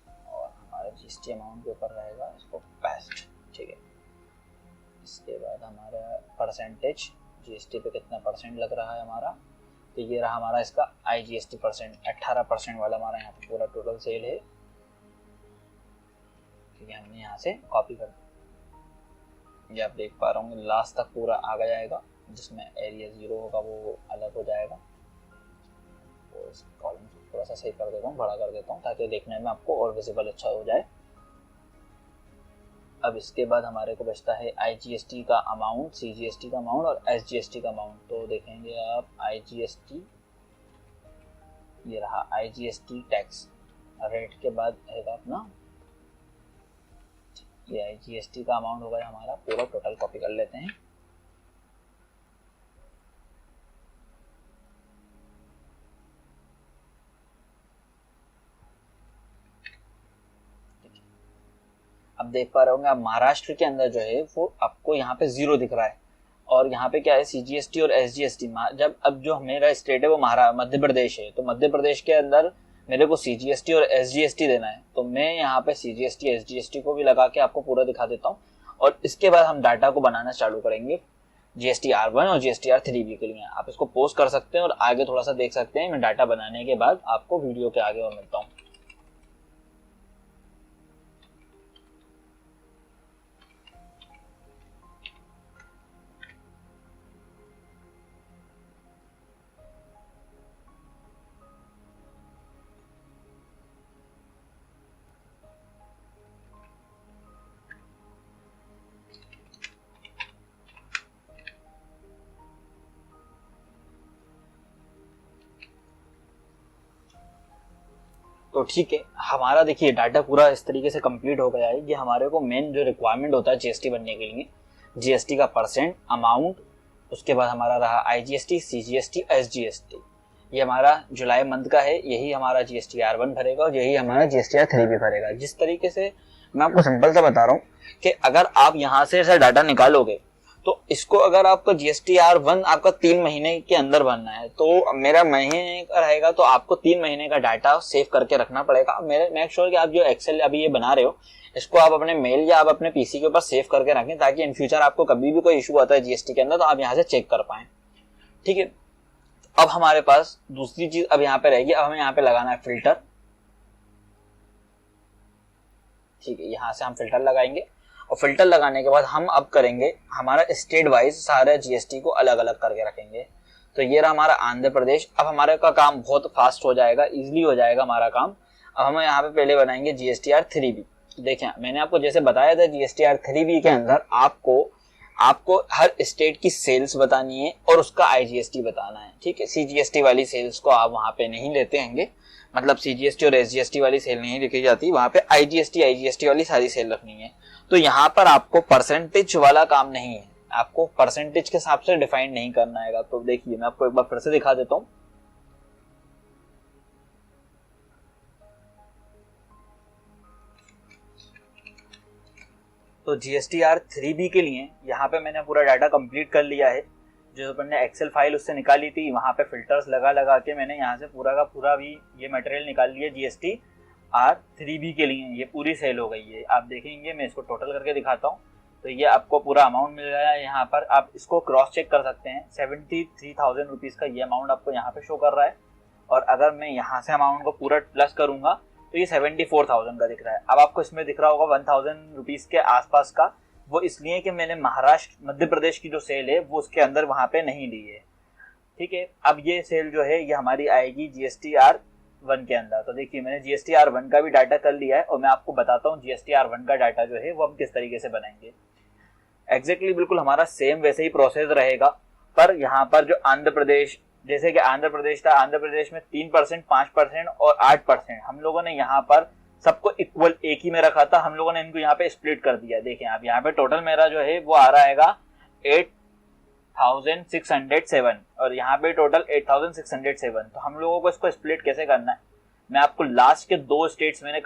और हमारा जीएसटी अमाउंट के ऊपर रहेगा, इसको पेस्ट। ठीक है, इसके बाद हमारा परसेंटेज जीएसटी पे कितना परसेंट लग रहा है हमारा। तो ये रहा हमारा इसका आईजीएसटी परसेंट 18% वाला हमारा यहाँ पे पूरा टोटल सेल है। ठीक है, हमने यहाँ से कॉपी कर दिया। ये आप देख पा रहे होंगे लास्ट तक पूरा आ गया आएगा, जिसमें एरिया 0 होगा वो अलग हो जाएगा। तो इस कॉलम को थोड़ा सा सही कर देता हूँ, बड़ा कर देता हूँ ताकि देखने में आपको और विजिबल अच्छा हो जाए। अब इसके बाद हमारे को बचता है आईजीएसटी का अमाउंट, सीजीएसटी का अमाउंट और एसजीएसटी का अमाउंट। तो देखेंगे आप आईजीएसटी, ये रहा आईजीएसटी टैक्स रेट के बाद रहेगा अपना, ये आईजीएसटी का अमाउंट होगा हमारा पूरा टोटल। कॉपी कर लेते हैं। अब देख पा रहे होंगे आप महाराष्ट्र के अंदर जो है वो आपको यहाँ पे 0 दिख रहा है। और यहाँ पे क्या है CGST और SGST, जब अब जो मेरा स्टेट है वो मध्य प्रदेश है, तो मध्य प्रदेश के अंदर मेरे को CGST और SGST देना है, तो मैं यहाँ पे CGST SGST को भी लगा के आपको पूरा दिखा देता हूँ। और इसके बाद हम डाटा को बनाना चालू करेंगे GSTR1 और GSTR3B के लिए। आप इसको पॉज कर सकते हैं और आगे थोड़ा सा देख सकते हैं। मैं डाटा बनाने के बाद आपको वीडियो के आगे और मिलता हूँ। तो ठीक है, हमारा देखिए डाटा पूरा इस तरीके से कंप्लीट हो गया है। ये हमारे को मेन जो रिक्वायरमेंट होता है GST बनने के लिए, GST का परसेंट, अमाउंट, उसके बाद हमारा रहा IGST, CGST, SGST। ये हमारा जुलाई मंथ का है, यही हमारा GSTR1 भरेगा और यही हमारा GSTR3 भरेगा। जिस तरीके से मैं आपको सिंपल सा बता रहा हूँ कि अगर आप यहाँ से ऐसा डाटा निकालोगे तो इसको अगर आपका GSTR1 आपका 3 महीने के अंदर भरना है तो मेरा महीने का रहेगा, तो आपको 3 महीने का डाटा सेव करके रखना पड़ेगा। मेरे मेक श्योर कि आप जो एक्सेल अभी ये बना रहे हो इसको आप अपने मेल या आप अपने PC के ऊपर सेव करके रखें, ताकि इन फ्यूचर आपको कभी भी कोई इशू आता है GST के अंदर तो आप यहाँ से चेक कर पाए। ठीक है, अब हमारे पास दूसरी चीज अब यहाँ पे रहेगी। अब हमें यहाँ पे लगाना है फिल्टर। ठीक है, यहाँ से हम फिल्टर लगाएंगे और फिल्टर लगाने के बाद हम अब करेंगे हमारा स्टेट वाइज सारे GST को अलग अलग करके रखेंगे। तो ये रहा हमारा आंध्र प्रदेश। अब हमारे का काम बहुत फास्ट हो जाएगा, इजीली हो जाएगा हमारा काम। अब हम यहाँ पे पहले बनाएंगे GSTR3B। देखें, मैंने आपको जैसे बताया था GSTR3B के अंदर आपको हर स्टेट की सेल्स बतानी है और उसका IGST बताना है। ठीक है, CGST वाली सेल्स को आप वहां पे नहीं लेते हैंगे, मतलब CGST और SGST वाली सेल नहीं लिखी जाती, वहां पे IGST वाली सारी सेल रखनी है। तो यहाँ पर आपको परसेंटेज वाला काम नहीं है, आपको परसेंटेज के हिसाब से डिफाइन नहीं करना है। तो देखिए मैं आपको एक बार फिर से दिखा देता हूँ। तो GSTR3B के लिए यहाँ पे मैंने पूरा डाटा कंप्लीट कर लिया है। जो मैंने एक्सेल फाइल उससे निकाली थी, वहां पे फिल्टर्स लगा के मैंने यहाँ से पूरा का पूरा भी ये मटेरियल निकाल लिया GSTR3B के लिए। ये पूरी सेल हो गई है, आप देखेंगे मैं इसको टोटल करके दिखाता हूँ। तो ये आपको पूरा अमाउंट मिल रहा है यहाँ पर, आप इसको क्रॉस चेक कर सकते हैं। 73,000 रुपीज का ये अमाउंट आपको यहाँ पे शो कर रहा है। और अगर मैं यहाँ से अमाउंट को पूरा प्लस करूंगा तो ये 74,000 का दिख रहा है। अब आपको इसमें दिख रहा होगा 1,000 रुपीज के आसपास का, वो इसलिए कि मैंने महाराष्ट्र मध्य प्रदेश की जो सेल है वो उसके अंदर वहां पे नहीं ली है। ठीक है, अब ये सेल जो है ये हमारी आएगी GSTR1 के अंदर। तो देखिए मैंने GSTR1 का भी डाटा कर लिया है और मैं आपको बताता हूँ GSTR1 का डाटा जो है वो हम किस तरीके से बनाएंगे। एग्जैक्टली बिल्कुल हमारा सेम वैसे ही प्रोसेस रहेगा, पर यहाँ पर जो आंध्र प्रदेश, जैसे कि आंध्र प्रदेश था, आंध्र प्रदेश में 3%, 5% और 8% हम लोगों ने यहाँ पर सबको इक्वल एक ही में रखा था। हम लोगों ने इनको यहाँ पे स्प्लिट कर दिया। देखें आप यहाँ पे टोटल मेरा जो है वो आ रहा है 8,607 और यहाँ पे टोटल 8,607। तो हम लोगों को इसको स्प्लिट कैसे करना है, मैं आपको लास्ट के 2 स्टेट्स मैंने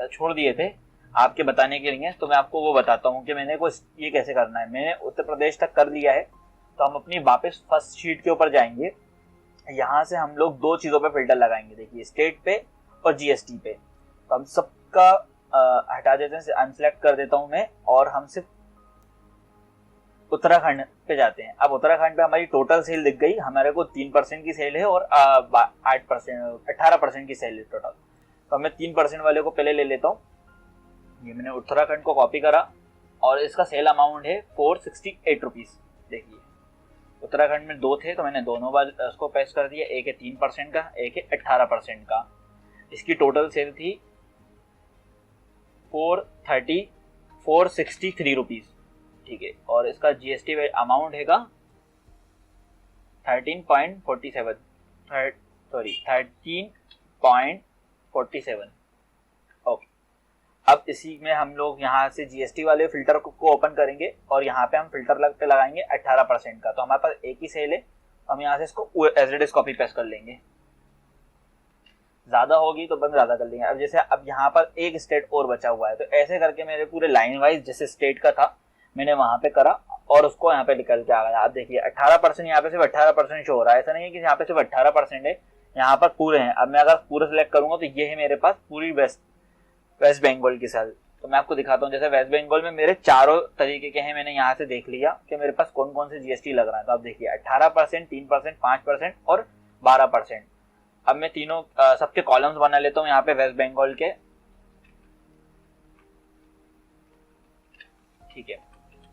छोड़ दिए थे आपके बताने के लिए, तो मैं आपको वो बताता हूँ कि मैंने को ये कैसे करना है। मैंने उत्तर प्रदेश तक कर लिया है, तो हम अपनी वापस फर्स्ट शीट के ऊपर जाएंगे। यहाँ से हम लोग 2 चीजों पे फिल्टर लगाएंगे, देखिए स्टेट पे और GST पे। तो हम सबका हटा देते हैं, अनसेलेक्ट कर देता हूं मैं, और हम सिर्फ उत्तराखंड पे जाते हैं। अब उत्तराखंड पे हमारी टोटल सेल दिख गई, हमारे को 3% की सेल है और 18% की सेल है टोटल। तो मैं 3% वाले को पहले ले लेता हूँ। ये मैंने उत्तराखंड को कॉपी करा और इसका सेल अमाउंट है 468 रुपीज। देखिए उत्तराखंड में 2 थे तो मैंने दोनों बार उसको पेस्ट कर दिया, एक है 3% का, एक है 18% का। इसकी टोटल सेल थी 463 रुपीज। ठीक है, और इसका GST अमाउंट हैगा 13.47। ओके, अब इसी में हम लोग यहाँ से GST वाले फिल्टर को ओपन करेंगे और यहाँ पे हम फिल्टर लगाएंगे 18% का। तो हमारे पास एक ही सेल है, हम यहाँ से इसको as it is copy paste कर लेंगे। ज्यादा होगी तो बंद ज्यादा कर लेंगे। अब जैसे अब यहाँ पर एक स्टेट और बचा हुआ है, तो ऐसे करके मेरे पूरे लाइन वाइज जैसे स्टेट का था मैंने वहां पे करा और उसको यहाँ पे निकल के आ गया। आप देखिए 18% यहाँ पे सिर्फ 18% शो हो रहा है, ऐसा नहीं है कि यहाँ पे सिर्फ 18% है, यहाँ पर पूरे हैं। अब मैं अगर पूरे सिलेक्ट करूंगा तो ये है मेरे पास पूरी वेस्ट बंगाल की सेल। तो मैं आपको दिखाता हूँ, जैसे वेस्ट बंगाल में मेरे चारों तरीके के हैं, मैंने यहाँ से देख लिया कि मेरे पास कौन कौन से जीएसटी लग रहा है। तो आप देखिए 18%, 3%, 5% और 12%। अब मैं तीनों सबके कॉलम्स बना लेता हूँ यहाँ पे वेस्ट बंगाल के, ठीक है।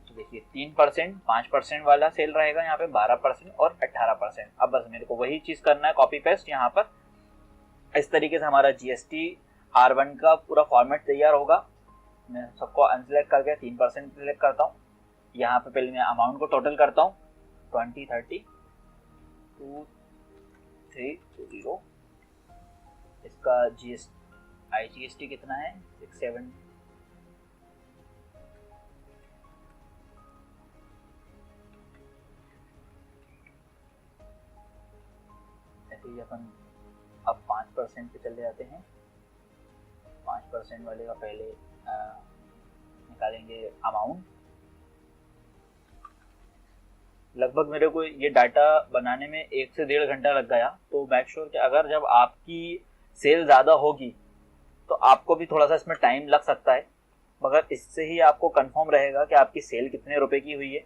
तो देखिए 3%, 5% वाला सेल रहेगा यहाँ पे, 12% और 18%। अब बस मेरे को वही चीज करना है, कॉपी पेस्ट यहाँ पर। इस तरीके से हमारा जीएसटी R1 का पूरा फॉर्मेट तैयार होगा। मैं सबको अनसिलेक्ट करके 3% सिलेक्ट करता हूँ। यहाँ पे पहले मैं अमाउंट को टोटल करता हूँ, 20, 30, 2, 3, 2, 0। इसका IGST कितना है, 6, 7, ऐसे ही अपन अब 5% पे चले जाते हैं। 5% वाले का पहले निकालेंगे अमाउंट। लगभग मेरे को ये डाटा बनाने में 1 से 1.5 घंटा लग गया। तो मेक श्योर कि अगर जब आपकी सेल ज़्यादा होगी तो आपको भी थोड़ा सा इसमें टाइम लग सकता है, मगर इससे ही आपको कंफर्म रहेगा कि आपकी सेल कितने रुपए की हुई है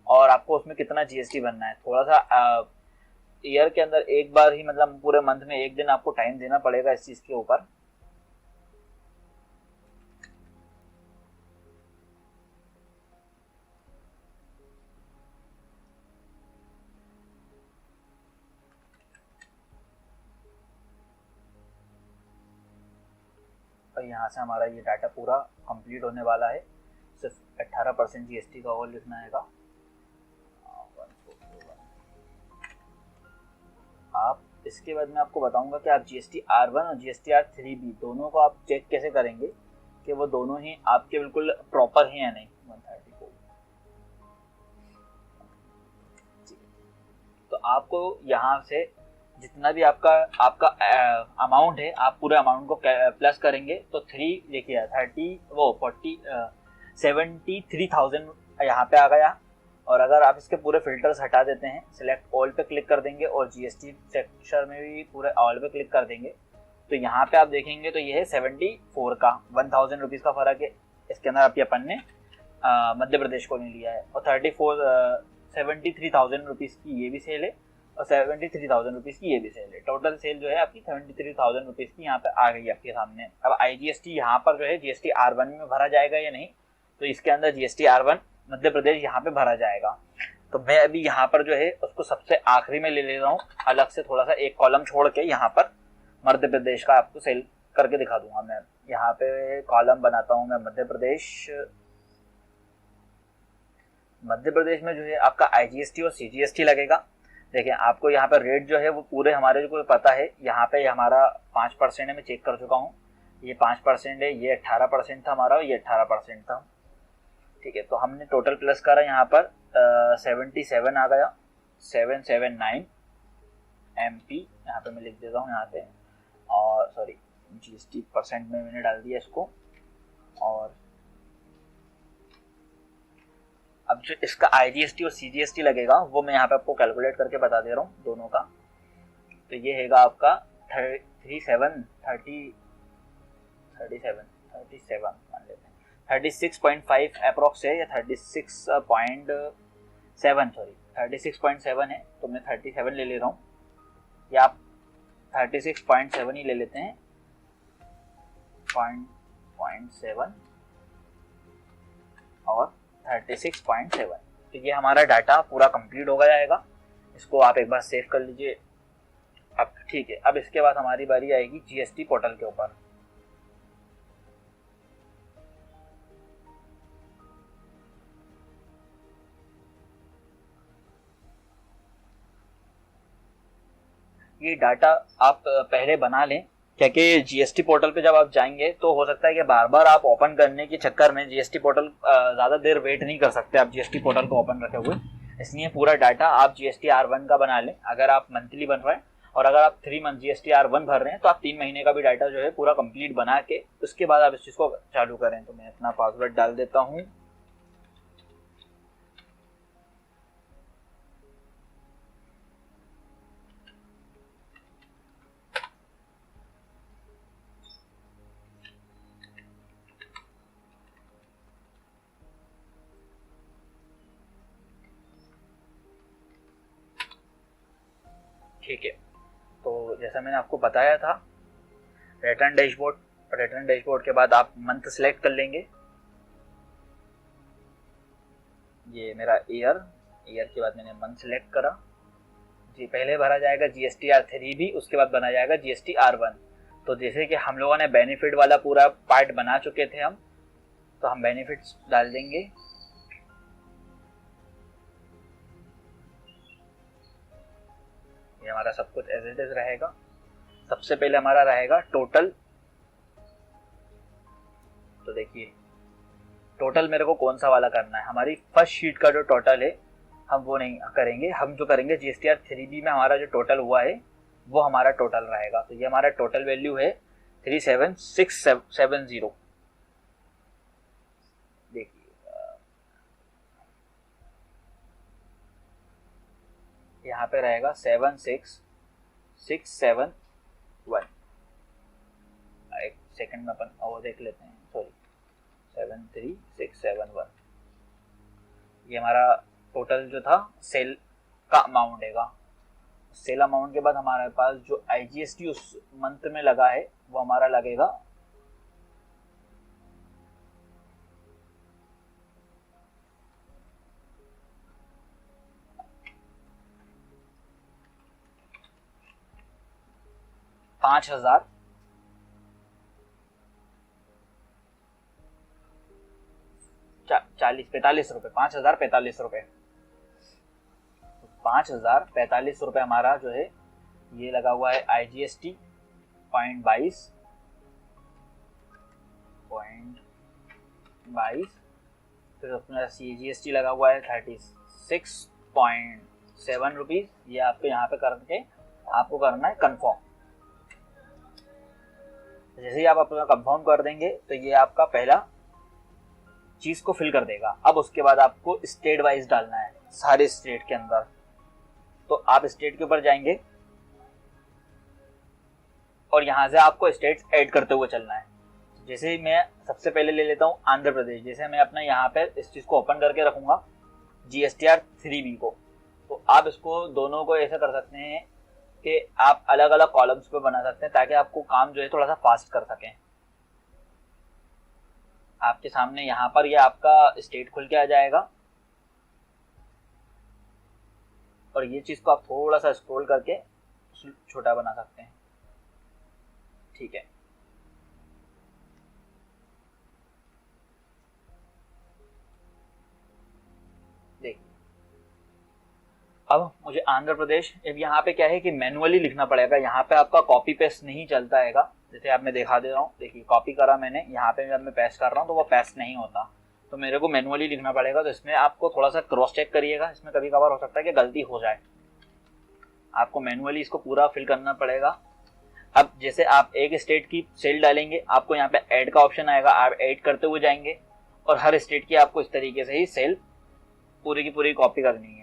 और आपको उसमें कितना जीएसटी बनना है। थोड़ा सा ईयर के अंदर एक बार ही, मतलब पूरे मंथ में एक दिन आपको टाइम देना पड़ेगा इस चीज़ के ऊपर। और यहाँ से हमारा ये डाटा पूरा कंप्लीट होने वाला है। सिर्फ 18% जीएसटी का और लिखना है। आप इसके बाद मैं आपको बताऊंगा कि आप जीएसटी R1 और जीएसटी R3B दोनों को आप चेक कैसे करेंगे कि वो दोनों ही आपके बिल्कुल प्रॉपर हैं या नहीं। 134। तो आपको यहाँ से जितना भी आपका अमाउंट है, आप पूरे अमाउंट को प्लस करेंगे तो 3 देखिए 73,000 यहाँ पे आ गया। और अगर आप इसके पूरे फिल्टर्स हटा देते हैं, सिलेक्ट ऑल पे क्लिक कर देंगे और जीएसटी सेक्शन में भी पूरे ऑल पे क्लिक कर देंगे, तो यहाँ पे आप देखेंगे तो ये है 74 का 1000 रुपीज़ का फर्क है। इसके अंदर आपके अपन ने मध्य प्रदेश को नहीं लिया है। और 73,000 रुपीज़ की ये भी सेल है और 73,000 रुपीज़ की ये भी सेल है। टोटल सेल जो है आपकी 73,000 रुपीज़ की यहाँ पे आ गई आपके सामने। अब IGST यहाँ पर जो है जीएसटी R1 में भरा जाएगा या नहीं, तो इसके अंदर जीएसटी R1 मध्य प्रदेश यहाँ पे भरा जाएगा। तो मैं अभी यहाँ पर जो है उसको सबसे आखिरी में ले ले रहा हूँ, अलग से थोड़ा सा एक कॉलम छोड़ के यहाँ पर मध्य प्रदेश का आपको सेल करके दिखा दूंगा। मैं यहाँ पे कॉलम बनाता हूँ मैं मध्य प्रदेश में जो है आपका IGST और CGST लगेगा। देखिए आपको यहाँ पर रेट जो है वो पूरे हमारे को पता है। यहाँ पे हमारा 5% है, मैं चेक कर चुका हूँ, ये 5% है, ये 18% था हमारा और ये 18% था, ठीक है। तो हमने टोटल प्लस करा यहाँ पर 77 आ गया, 779 MP यहाँ पे मैं लिख देता हूँ यहाँ पे। और सॉरी GST % में मैंने डाल दिया इसको। और अब जो इसका IGST और CGST लगेगा वो मैं यहाँ पे आपको कैलकुलेट करके बता दे रहा हूँ दोनों का। तो ये हैगा आपका 37 मान लेते हैं, 36.5 अप्रोक्स है या 36.7 है, तो मैं 37 ले ले रहा हूँ, या आप 36.7 ही ले लेते हैं, 0.7 और 36.7। तो ये हमारा डाटा पूरा कंप्लीट हो जाएगा। इसको आप एक बार सेव कर लीजिए। अब ठीक है, अब इसके बाद हमारी बारी आएगी जीएसटी पोर्टल के ऊपर। ये डाटा आप पहले बना लें, क्योंकि जीएसटी पोर्टल पे जब आप जाएंगे तो हो सकता है कि बार बार आप ओपन करने के चक्कर में जीएसटी पोर्टल ज़्यादा देर वेट नहीं कर सकते आप जीएसटी पोर्टल को ओपन रखे हुए। इसलिए पूरा डाटा आप जीएसटी R1 का बना लें अगर आप मंथली बन रहे हैं, और अगर आप 3 मंथ जीएसटी R1 भर रहे हैं तो आप 3 महीने का भी डाटा जो है पूरा कंप्लीट बना के उसके बाद आप इस चीज़ को चालू करें। तो मैं अपना पासवर्ड डाल देता हूँ, ठीक है, तो जैसा मैंने आपको बताया था, रिटर्न डैशबोर्ड के बाद आप मंथ सेलेक्ट कर लेंगे। ये मेरा ईयर के बाद मैंने मंथ सेलेक्ट करा जी। पहले भरा जाएगा GSTR3B, उसके बाद बना जाएगा GSTR1। तो जैसे कि हम लोगों ने बेनिफिट वाला पूरा पार्ट बना चुके थे हम, तो हम बेनिफिट्स डाल देंगे। ये हमारा सब कुछ एज इट इज रहेगा। सबसे पहले हमारा रहेगा टोटल। तो देखिए टोटल मेरे को कौन सा वाला करना है, हमारी फर्स्ट शीट का जो टोटल है हम वो नहीं करेंगे, हम जो करेंगे GSTR3B में हमारा जो टोटल हुआ है वो हमारा टोटल रहेगा। तो ये हमारा टोटल वैल्यू है 37670। देखिए यहाँ पे रहेगा 76671। एक सेकंड में अपन वो देख लेते हैं, सॉरी 73671। ये हमारा टोटल जो था सेल का अमाउंट है। सेल अमाउंट के बाद हमारे पास जो IGST उस मंथ में लगा है वो हमारा लगेगा 5000 45 रुपए, 5045 रुपए। 5045 रुपए हमारा जो है ये लगा हुआ है IGST 0.22, फिर अपना CGST लगा हुआ है 36.7 रुपीज। ये आपको यहाँ पे करके आपको करना है कंफर्म। जैसे ही आप अपना कंफर्म कर देंगे तो ये आपका पहला चीज को फिल कर देगा। अब उसके बाद आपको स्टेट वाइज डालना है सारे स्टेट के अंदर। तो आप स्टेट के ऊपर जाएंगे और यहां से आपको स्टेट्स ऐड करते हुए चलना है। जैसे मैं सबसे पहले ले लेता हूं आंध्र प्रदेश। जैसे मैं अपना यहाँ पे इस चीज को ओपन करके रखूंगा GSTR3B को, तो आप इसको दोनों को ऐसा कर सकते हैं कि आप अलग अलग कॉलम्स पे बना सकते हैं ताकि आपको काम जो है थोड़ा सा फास्ट कर सकें। आपके सामने यहाँ पर ये आपका स्टेट खुल के आ जाएगा और ये चीज को आप थोड़ा सा स्क्रॉल करके छोटा बना सकते हैं। ठीक है, देखिए अब मुझे आंध्र प्रदेश, अब यहाँ पे क्या है कि मैनुअली लिखना पड़ेगा। यहाँ पे आपका कॉपी पेस्ट नहीं चलता है। जैसे आप मैं दिखा दे रहा हूँ, देखिए कॉपी करा मैंने, यहाँ पे जब मैं पेस्ट कर रहा हूँ तो वो पेस्ट नहीं होता, तो मेरे को मैनुअली लिखना पड़ेगा। तो इसमें आपको थोड़ा सा क्रॉस चेक करिएगा, इसमें कभी कभार हो सकता है कि गलती हो जाए। आपको मैनुअली इसको पूरा फिल करना पड़ेगा। अब जैसे आप एक स्टेट की सेल डालेंगे, आपको यहाँ पे ऐड का ऑप्शन आएगा, आप ऐड करते हुए जाएंगे और हर स्टेट की आपको इस तरीके से ही सेल पूरी की पूरी कॉपी करनी है।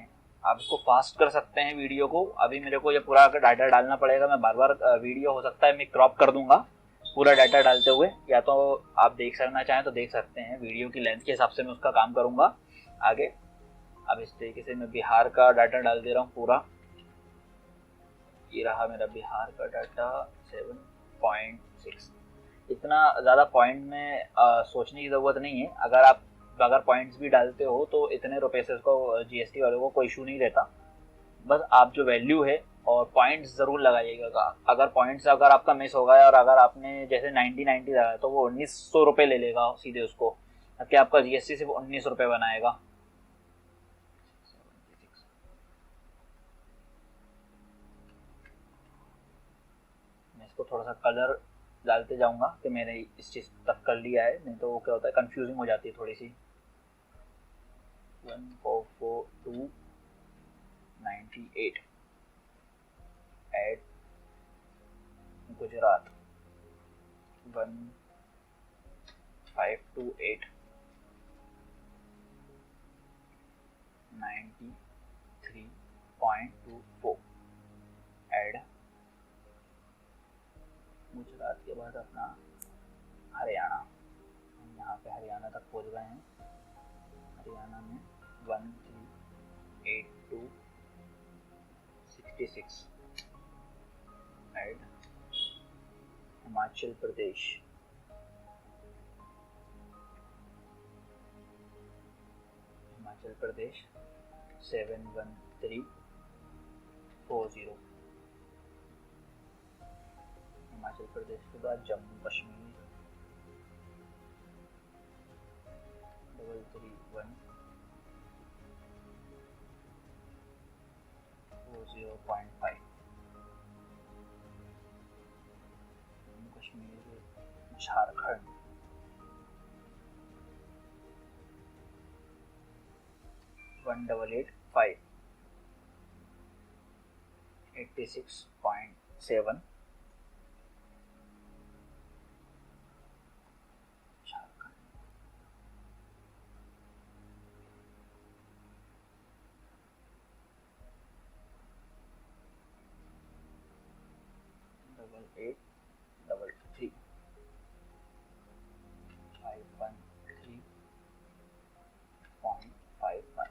आप इसको फास्ट कर सकते हैं वीडियो को। अभी मेरे को ये पूरा डाटा डालना पड़ेगा, मैं बार बार वीडियो हो सकता है मैं क्रॉप कर दूंगा पूरा डाटा डालते हुए, या तो आप देख सकना चाहें तो देख सकते हैं। वीडियो की लेंथ के हिसाब से मैं उसका काम करूंगा आगे। अब इस तरीके से मैं बिहार का डाटा डाल दे रहा हूँ पूरा। ये रहा मेरा बिहार का डाटा 7.6। इतना ज़्यादा पॉइंट में सोचने की ज़रूरत नहीं है। अगर पॉइंट्स भी डालते हो तो इतने रुपए से उसको GST वालों को कोई इशू नहीं रहता। बस आप जो वैल्यू है और पॉइंट्स ज़रूर लगाइएगा। अगर पॉइंट्स अगर आपका मिस हो गया और अगर आपने जैसे 90 लगाया तो वो 1900 रुपये ले लेगा सीधे उसको, ताकि आपका GST सिर्फ 19 रुपये बनाएगा। मैं इसको थोड़ा सा कलर डालते जाऊंगा कि मैंने इस चीज़ तक कर लिया है, नहीं तो वो क्या होता है कंफ्यूजिंग हो जाती है थोड़ी सी। 144298 एट गुजरात 1528 93.24 एड गुजरात के बाद अपना हरियाणा। हम यहाँ पे हरियाणा तक पहुँच गए हैं। हरियाणा में 138266 हिमाचल प्रदेश, हिमाचल प्रदेश 71340। हिमाचल प्रदेश के बाद जम्मू कश्मीर 33140.5। जम्मू कश्मीर, झारखंड 1885 86.7। झारखंड 8833 513.51।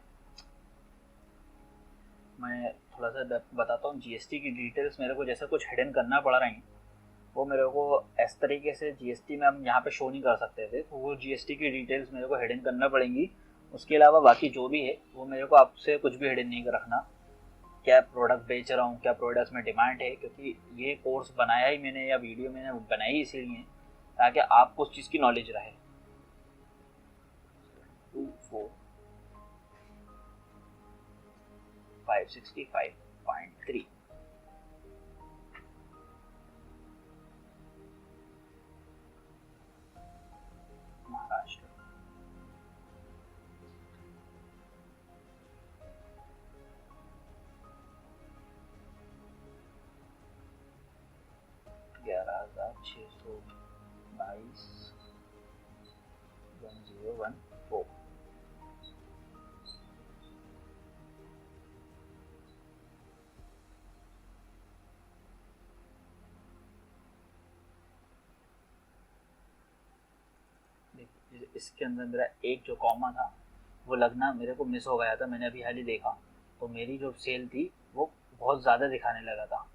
मैं थोड़ा सा बताता हूँ जीएसटी की डिटेल्स। मेरे को जैसा कुछ हिडन करना पड़ रही है वो मेरे को इस तरीके से जीएसटी में हम यहाँ पे शो नहीं कर सकते थे, तो वो जीएसटी की डिटेल्स मेरे को हिडन करना पड़ेंगी। उसके अलावा बाकी जो भी है वो मेरे को आपसे कुछ भी हिडन नहीं रखना, क्या प्रोडक्ट बेच रहा हूँ, क्या प्रोडक्ट्स में डिमांड है, क्योंकि ये कोर्स बनाया ही मैंने या वीडियो मैंने बनाई इसीलिए ताकि आपको उस चीज़ की नॉलेज रहे। 565.3। महाराष्ट्र 11,622.1014। इसके अंदर मेरा एक जो कॉमा था वो लगना मेरे को मिस हो गया था। मैंने अभी हाल ही देखा तो मेरी जो सेल थी वो बहुत ज़्यादा दिखाने लगा था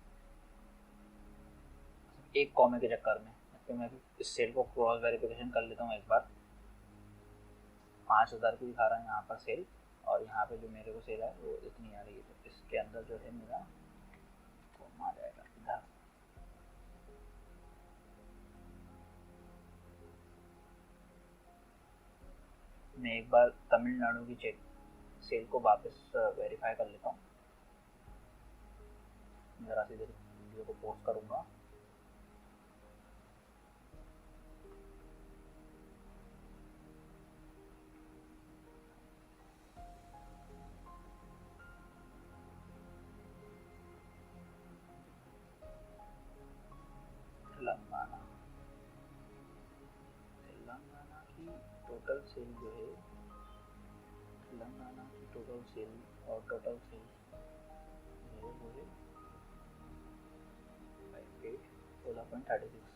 एक कॉमे के चक्कर में। तो मैं इस सेल को क्रॉस वेरिफिकेशन कर लेता हूँ एक बार। 5,000 की दिखा रहा है यहाँ पर सेल, और यहाँ पे जो मेरे को सेल है वो इतनी आ रही है। तो इसके अंदर जो है मेरा कॉमा आ जाएगा इधर। मैं एक बार तमिलनाडु की चेक सेल को वापस वेरीफाई कर लेता हूँ। ज़रा सी देर वीडियो को पोस्ट करूँगा। तेलंगाना की टोटल सेल जो है, तेलंगाना की टोटल सेल और टोटल सेल वो है 16.36।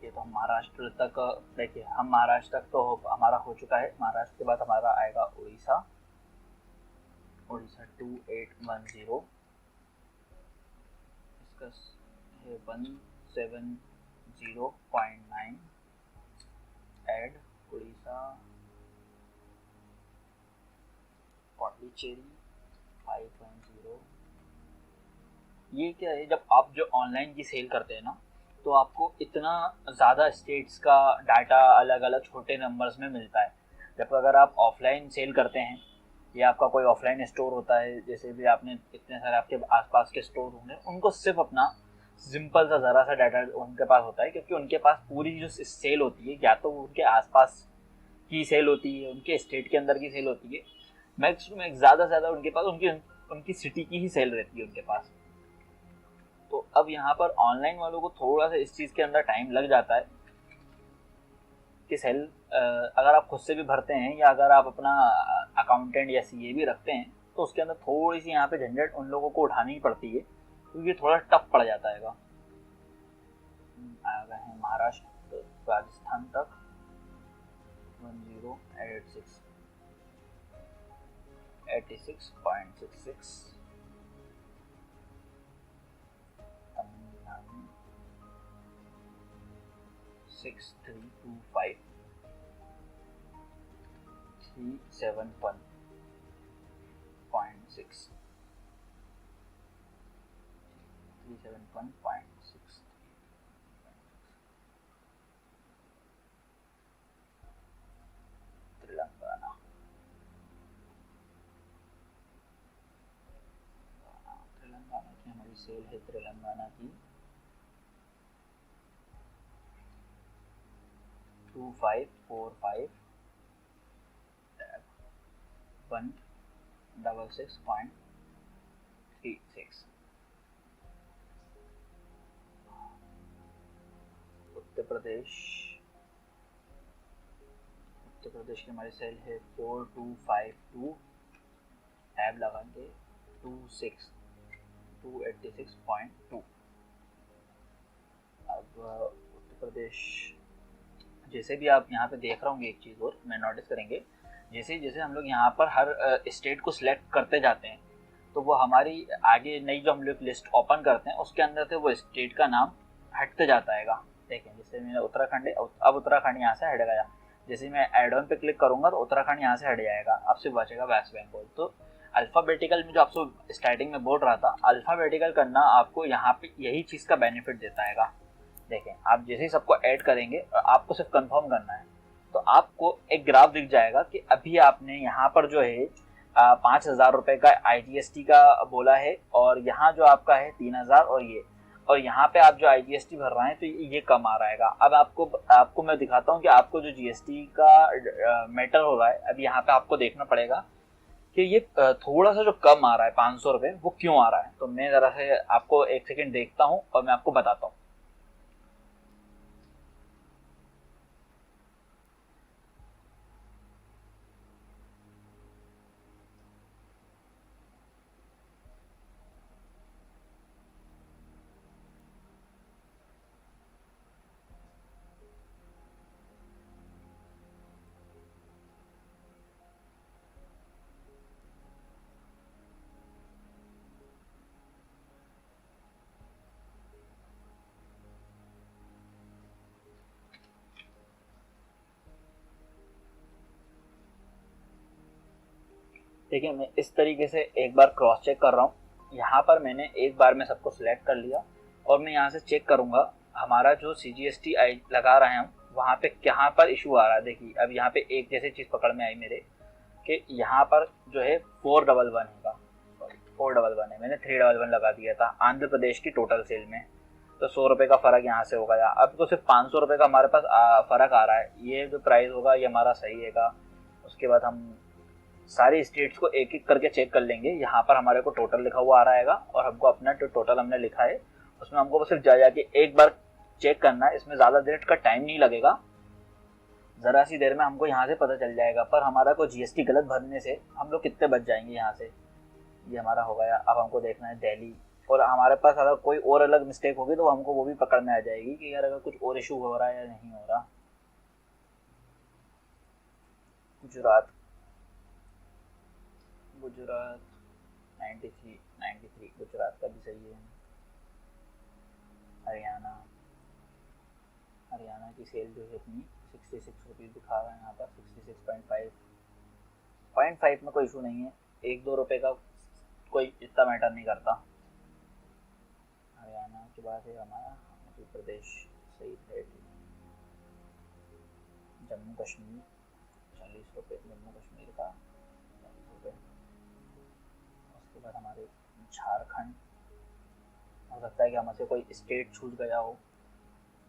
तो हम महाराष्ट्र तक देखिए, हम महाराष्ट्र तक तो हमारा हो चुका है। महाराष्ट्र के बाद हमारा आएगा उड़ीसा। उड़ीसा 2810, इसका है 170.9। ऐड उड़ीसा। पौंडीचेरी 510। ये क्या है, जब आप जो ऑनलाइन की सेल करते हैं ना तो आपको इतना ज़्यादा स्टेट्स का डाटा अलग अलग छोटे नंबर्स में मिलता है। जब अगर आप ऑफलाइन सेल करते हैं या आपका कोई ऑफलाइन स्टोर होता है, जैसे भी आपने इतने सारे आपके आसपास के स्टोर होंगे, उनको सिर्फ अपना सिंपल सा ज़रा सा डाटा उनके पास होता है, क्योंकि उनके पास पूरी जो सेल होती है या तो उनके आसपास की सेल होती है, उनके स्टेट के अंदर की सेल होती है। मैक्सिमम ज़्यादा से ज़्यादा उनके पास उनकी सिटी की ही सेल रहती है उनके पास। तो अब यहाँ पर ऑनलाइन वालों को थोड़ा सा इस चीज़ के अंदर टाइम लग जाता है कि सेल अगर आप खुद से भी भरते हैं या अगर आप अपना अकाउंटेंट या सीए भी रखते हैं तो उसके अंदर थोड़ी सी यहाँ पे झंझट उन लोगों को उठानी ही पड़ती है। क्योंकि ये थोड़ा टफ पड़ जाता है। आ गए हैं महाराष्ट्र राजस्थान तक 1086 86.66, तमिलनाडु 6325 371.6 371.6 तेलंगाना तेलंगाना की हमारी सेल है तेलंगाना की 2545 166.36। उत्तर प्रदेश की हमारी सेल है 4252, टैब लगाएंगे 286.2। अब उत्तर प्रदेश जैसे भी आप यहाँ पे देख रहे होंगे, एक चीज़ और मैं नोटिस करेंगे, जैसे जैसे हम लोग यहाँ पर हर स्टेट को सिलेक्ट करते जाते हैं तो वो हमारी आगे नई जो हम लोग लिस्ट ओपन करते हैं उसके अंदर से वो स्टेट का नाम हटते जाता है। देखें, जैसे मैंने उत्तराखंड है, अब उत्तराखंड यहाँ से हट गया। जैसे मैं एड ऑन पे क्लिक करूंगा तो उत्तराखंड यहाँ से हट जाएगा, अब सिर्फ बचेगा वेस्ट बंगाल। तो अल्फ़ाबेटिकल में जो आपको स्टार्टिंग में बोल रहा था, अल्फ़ाबेटिकल करना आपको यहाँ पे यही चीज़ का बेनिफिट देता है। देखें, आप जैसे ही सबको ऐड करेंगे आपको सिर्फ कंफर्म करना है तो आपको एक ग्राफ दिख जाएगा कि अभी आपने यहाँ पर जो है 5,000 रुपये का IGST का बोला है, और यहाँ जो आपका है 3,000, और यहाँ पे आप जो IGST भर रहे हैं तो ये कम आ रहेगा। अब आपको मैं दिखाता हूँ कि आपको जो GST का मैटर हो रहा है, अब यहाँ पे आपको देखना पड़ेगा कि ये थोड़ा सा जो कम आ रहा है 500 रुपये, वो क्यों आ रहा है। तो मैं ज़रा से आपको एक सेकेंड देखता हूँ और मैं आपको बताता हूँ। देखिए, मैं इस तरीके से एक बार क्रॉस चेक कर रहा हूँ। यहाँ पर मैंने एक बार में सबको सिलेक्ट कर लिया और मैं यहाँ से चेक करूँगा हमारा जो CGST लगा रहे हैं हम, वहाँ पे कहाँ पर इशू आ रहा है। देखिए, अब यहाँ पे एक जैसे चीज़ पकड़ में आई मेरे कि यहाँ पर जो है 411 होगा, सॉरी 411 है, मैंने 311 लगा दिया था आंध्र प्रदेश की टोटल सेल में। तो 100 रुपये का फ़र्क यहाँ से हो गया। अब तो सिर्फ 500 रुपये का हमारे पास फ़र्क आ रहा है। ये जो प्राइस होगा ये हमारा सही है। उसके बाद हम सारी स्टेट्स को एक एक करके चेक कर लेंगे। यहाँ पर हमारे को टोटल लिखा हुआ आ रहेगा और हमको अपना जो टोटल हमने लिखा है उसमें हमको सिर्फ जाके एक बार चेक करना है। इसमें ज़्यादा देर का टाइम नहीं लगेगा, ज़रा सी देर में हमको यहाँ से पता चल जाएगा। पर हमारा को GST गलत भरने से हम लोग कितने बच जाएंगे यहाँ से, ये हमारा हो गया। अब हमको देखना है दिल्ली, और हमारे पास अगर कोई और अलग मिस्टेक होगी तो हमको वो भी पकड़ में आ जाएगी कि यार अगर कुछ और इशू हो रहा है या नहीं हो रहा। गुजरात 93 गुजरात का भी सही है। हरियाणा की सेल जो है अपनी 66 रुपीज़ दिखा रहा है यहाँ पर, 66.5 में कोई इशू नहीं है। 1-2 रुपये का कोई इतना मैटर नहीं करता। हरियाणा के बाद है हमारा मध्य प्रदेश, सही है। जम्मू कश्मीर 40 रुपये, जम्मू कश्मीर का 40 रुपये। उसके बाद हमारे झारखंड, हो सकता है कि हमसे कोई स्टेट छूट गया हो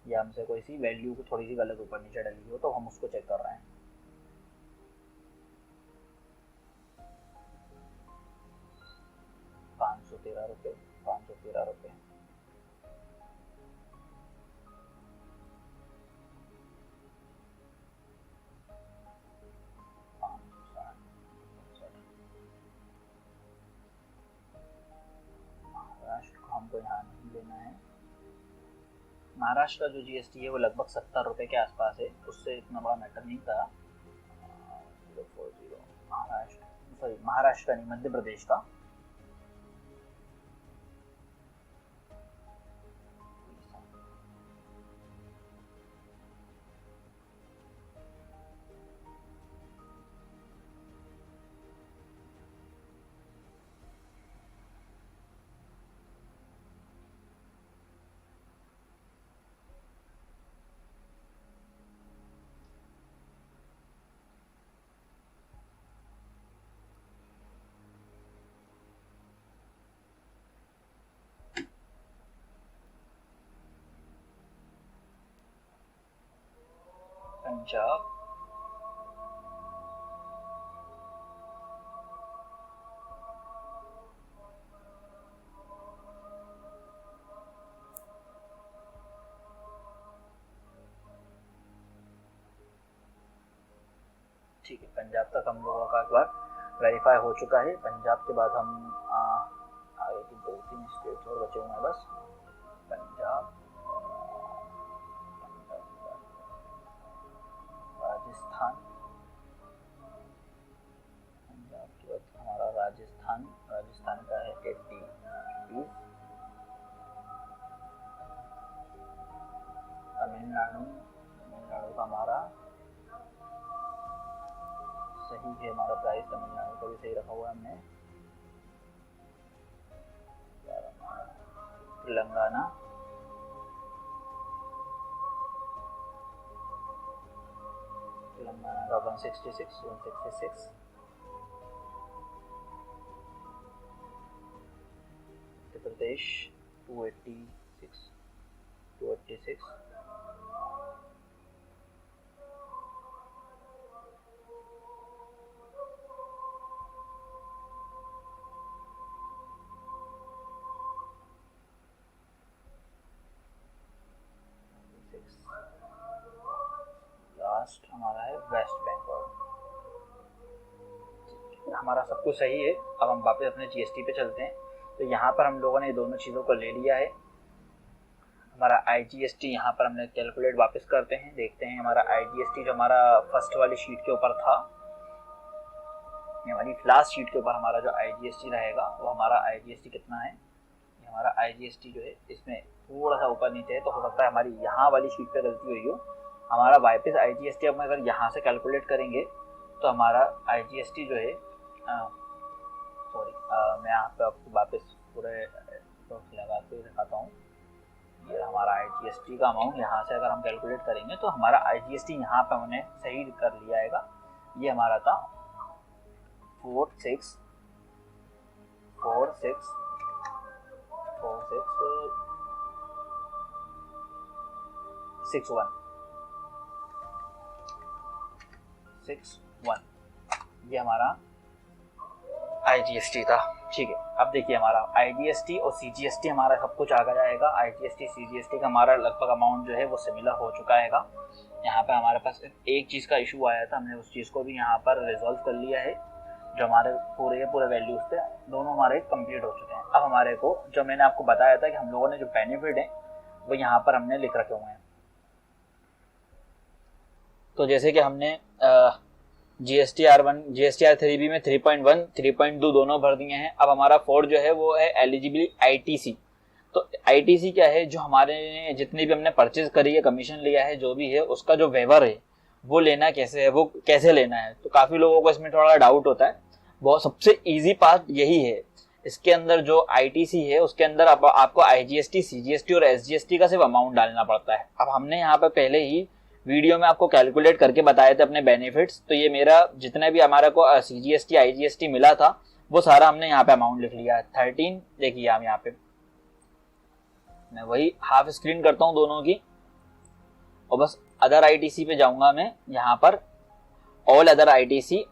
या हमसे कोई सी वैल्यू को थोड़ी सी गलत ऊपर नीचे डली हो, तो हम उसको चेक कर रहे हैं। ₹513 ₹513। महाराष्ट्र को हमको देखना है। महाराष्ट्र का जो जीएसटी है वो लगभग 70 रुपये के आसपास है, उससे इतना बड़ा मैटर नहीं था। 040 महाराष्ट्र नहीं, मध्य प्रदेश का। पंजाब, ठीक है, पंजाब तक हम लोगों का एक बार वेरीफाई हो चुका है। पंजाब के बाद हम आगे की 2-3 स्टेट्स और बचे हुए हैं बस। पंजाब, राजस्थान, पंजाब के बाद हमारा राजस्थान, राजस्थान का है 80। तमिलनाडु, तमिलनाडु का हमारा सही है, हमारा प्राइस तमिलनाडु का भी सही रखा हुआ है हमने। तेलंगाना, तेलंगाना का 166। उत्तर प्रदेश 286। लास्ट हमारा है वेस्ट बंगाल। हमारा सब कुछ सही है। अब हम वापस अपने जीएसटी पे चलते हैं। तो यहाँ पर हम लोगों ने दोनों चीज़ों को ले लिया है। हमारा आईजीएसटी यहाँ पर हमने कैलकुलेट वापस करते हैं, देखते हैं हमारा आईजीएसटी जो हमारा फर्स्ट वाली शीट के ऊपर था, हमारी लास्ट शीट के ऊपर हमारा जो आईजीएसटी रहेगा वो हमारा आईजीएसटी कितना है। हमारा आईजीएसटी जो है इसमें थोड़ा सा ऊपर नीचे है, तो हो सकता है हमारी यहाँ वाली शीट पे गलती हुई हो। हमारा वापस आईजीएसटी अब अगर यहाँ से कैलकुलेट करेंगे तो हमारा आईजीएसटी जो है मैं यहाँ पे आपको वापस पूरे लगा के दिखाता हूँ। ये हमारा आईजीएसटी का अमाउंट यहाँ से अगर हम कैलकुलेट करेंगे तो हमारा आईजीएसटी यहाँ पे हमने सही कर लिया है। ये हमारा था 4661 ये हमारा आईजीएसटी था। ठीक है, अब देखिए हमारा आईजीएसटी और सीजीएसटी हमारा सब कुछ आ जाएगा। आईजीएसटी सीजीएसटी का हमारा लगभग अमाउंट जो है वो सिमिलर हो चुका है। यहाँ पे हमारे पास एक चीज़ का इशू आया था, हमने उस चीज़ को भी यहाँ पर रिजॉल्व कर लिया है। जो हमारे पूरे वैल्यूज थे दोनों हमारे कंप्लीट हो चुके हैं। अब हमारे को जो मैंने आपको बताया था कि हम लोगों ने जो बेनिफिट है वो यहाँ पर हमने लिख रखे हुए हैं। तो जैसे कि हमने GSTR1 GSTR3B में 3.1 3.2 दोनों भर दिए हैं। अब हमारा 4 जो है वो है एलिजिबल आईटीसी। तो आईटीसी क्या है, जो हमारे जितनी भी हमने परचेज करी है, कमीशन लिया है, जो भी है उसका जो वेवर है वो लेना कैसे है, वो कैसे लेना है। तो काफी लोगों को इसमें थोड़ा डाउट होता है। बहुत सबसे इजी पार्ट यही है। इसके अंदर जो आईटीसी है उसके अंदर आपको आईजीएसटी, सीजीएसटी और एसजीएसटी का सिर्फ अमाउंट डालना पड़ता है। अब हमने यहाँ पर पहले ही वीडियो में आपको कैलकुलेट करके बताए थे अपने बेनिफिट्स। तो ये मेरा जितना भी हमारा को सीजीएसटी आईजीएसटी मिला था वो सारा हमने यहाँ पे अमाउंट लिख लिया है 13। देखिए हम यहाँ पे मैं वही हाफ स्क्रीन करता हूँ दोनों की और बस अदर आईटीसी पे जाऊंगा मैं। यहाँ पर ऑल अदर आईटीसी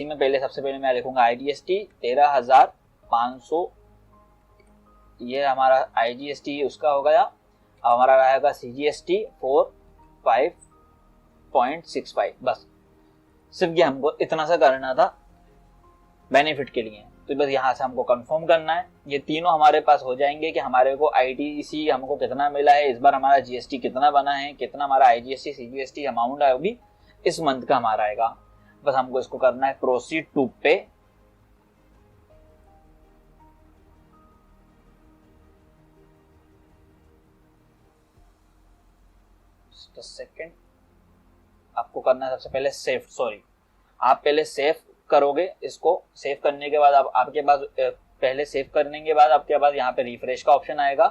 में सबसे पहले मैं लिखूंगा आईजीएसटी 13,500। ये हमारा आईजीएसटी उसका हो गया। अब हमारा रहेगा सीजीएसटी 45.65। बस सिर्फ ये हमको इतना सा करना था बेनिफिट के लिए। तो बस यहाँ से हमको कंफर्म करना है। ये तीनों हमारे पास हो जाएंगे कि हमारे को आईटीसी हमको कितना मिला है, इस बार हमारा जीएसटी कितना बना है, कितना हमारा आईजीएसटी सीजीएसटी अमाउंट है अभी इस मंथ का हमारा आएगा। बस हमको इसको करना है प्रोसीड टू पे। सेकेंड आपको करना है सबसे पहले आप पहले सेव करोगे। इसको सेव करने के बाद आपके पास पहले सेव करने के बाद आपके पास यहाँ पे रिफ्रेश का ऑप्शन आएगा।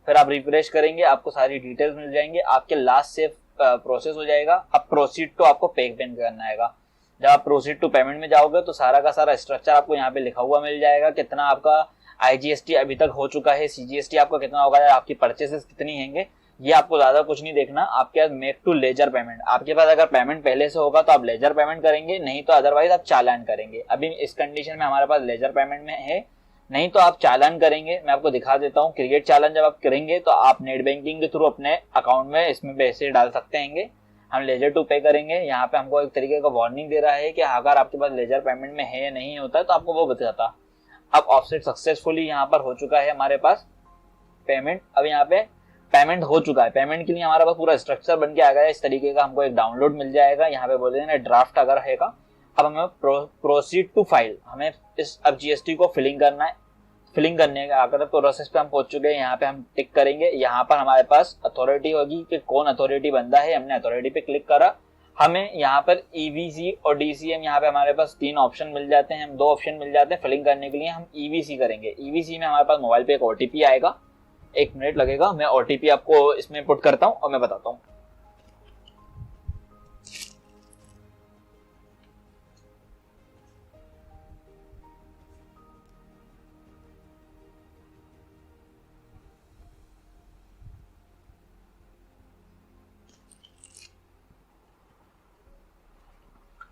फिर आप रिफ्रेश करेंगे, आपको सारी डिटेल्स मिल जाएंगे, आपके लास्ट सेव प्रोसेस हो जाएगा। अब प्रोसीड टू आपको पेमेंट करना आएगा। जब आप प्रोसीड टू पेमेंट में जाओगे तो सारा का सारा स्ट्रक्चर आपको यहाँ पे लिखा हुआ मिल जाएगा, कितना आपका आईजीएसटी अभी तक हो चुका है, सीजीएसटी आपका कितना होगा, आपकी परचेसेस कितनी हैंगे, ये आपको ज्यादा कुछ नहीं देखना। आपके पास मेक टू लेजर पेमेंट, आपके पास अगर पेमेंट पहले से होगा तो आप लेजर पेमेंट करेंगे, नहीं तो अदरवाइज आप चालान करेंगे। अभी इस कंडीशन में हमारे पास लेजर पेमेंट में है, नहीं तो आप चालान करेंगे। मैं आपको दिखा देता हूँ। क्रिएट चालान जब आप करेंगे तो आप नेट बैंकिंग के थ्रू अपने अकाउंट में इसमें पैसे डाल सकते हैं। हम लेजर टू पे करेंगे। यहाँ पे हमको एक तरीके का वार्निंग दे रहा है कि अगर आपके पास लेजर पेमेंट में है या नहीं होता है तो आपको वो बताता। अब ऑफसेट सक्सेसफुली यहाँ पर हो चुका है हमारे पास पेमेंट। अब यहाँ पे पेमेंट हो चुका है। पेमेंट के लिए हमारे पास पूरा स्ट्रक्चर बन के आ गया। इस तरीके का हमको एक डाउनलोड मिल जाएगा। यहाँ पे बोल देना ड्राफ्ट अगर रहेगा। अब हमें प्रोसीड टू फाइल, हमें इस अब जीएसटी को फिलिंग करना है। फिलिंग करने का अगर प्रोसेस पे हम पहुंच चुके हैं, यहाँ पे हम टिक करेंगे। यहाँ पर हमारे पास अथॉरिटी होगी कि कौन अथॉरिटी बंदा है। हमने अथॉरिटी पे क्लिक करा। हमें यहाँ पर ईवीसी और डीसीएम यहाँ पे हमारे पास 3 ऑप्शन मिल जाते हैं, 2 ऑप्शन मिल जाते हैं फिलिंग करने के लिए। हम ईवीसी करेंगे। ईवीसी में हमारे पास मोबाइल पे एक ओटीपी आएगा। 1 मिनट लगेगा, मैं ओटीपी आपको इसमें पुट करता हूँ और मैं बताता हूँ।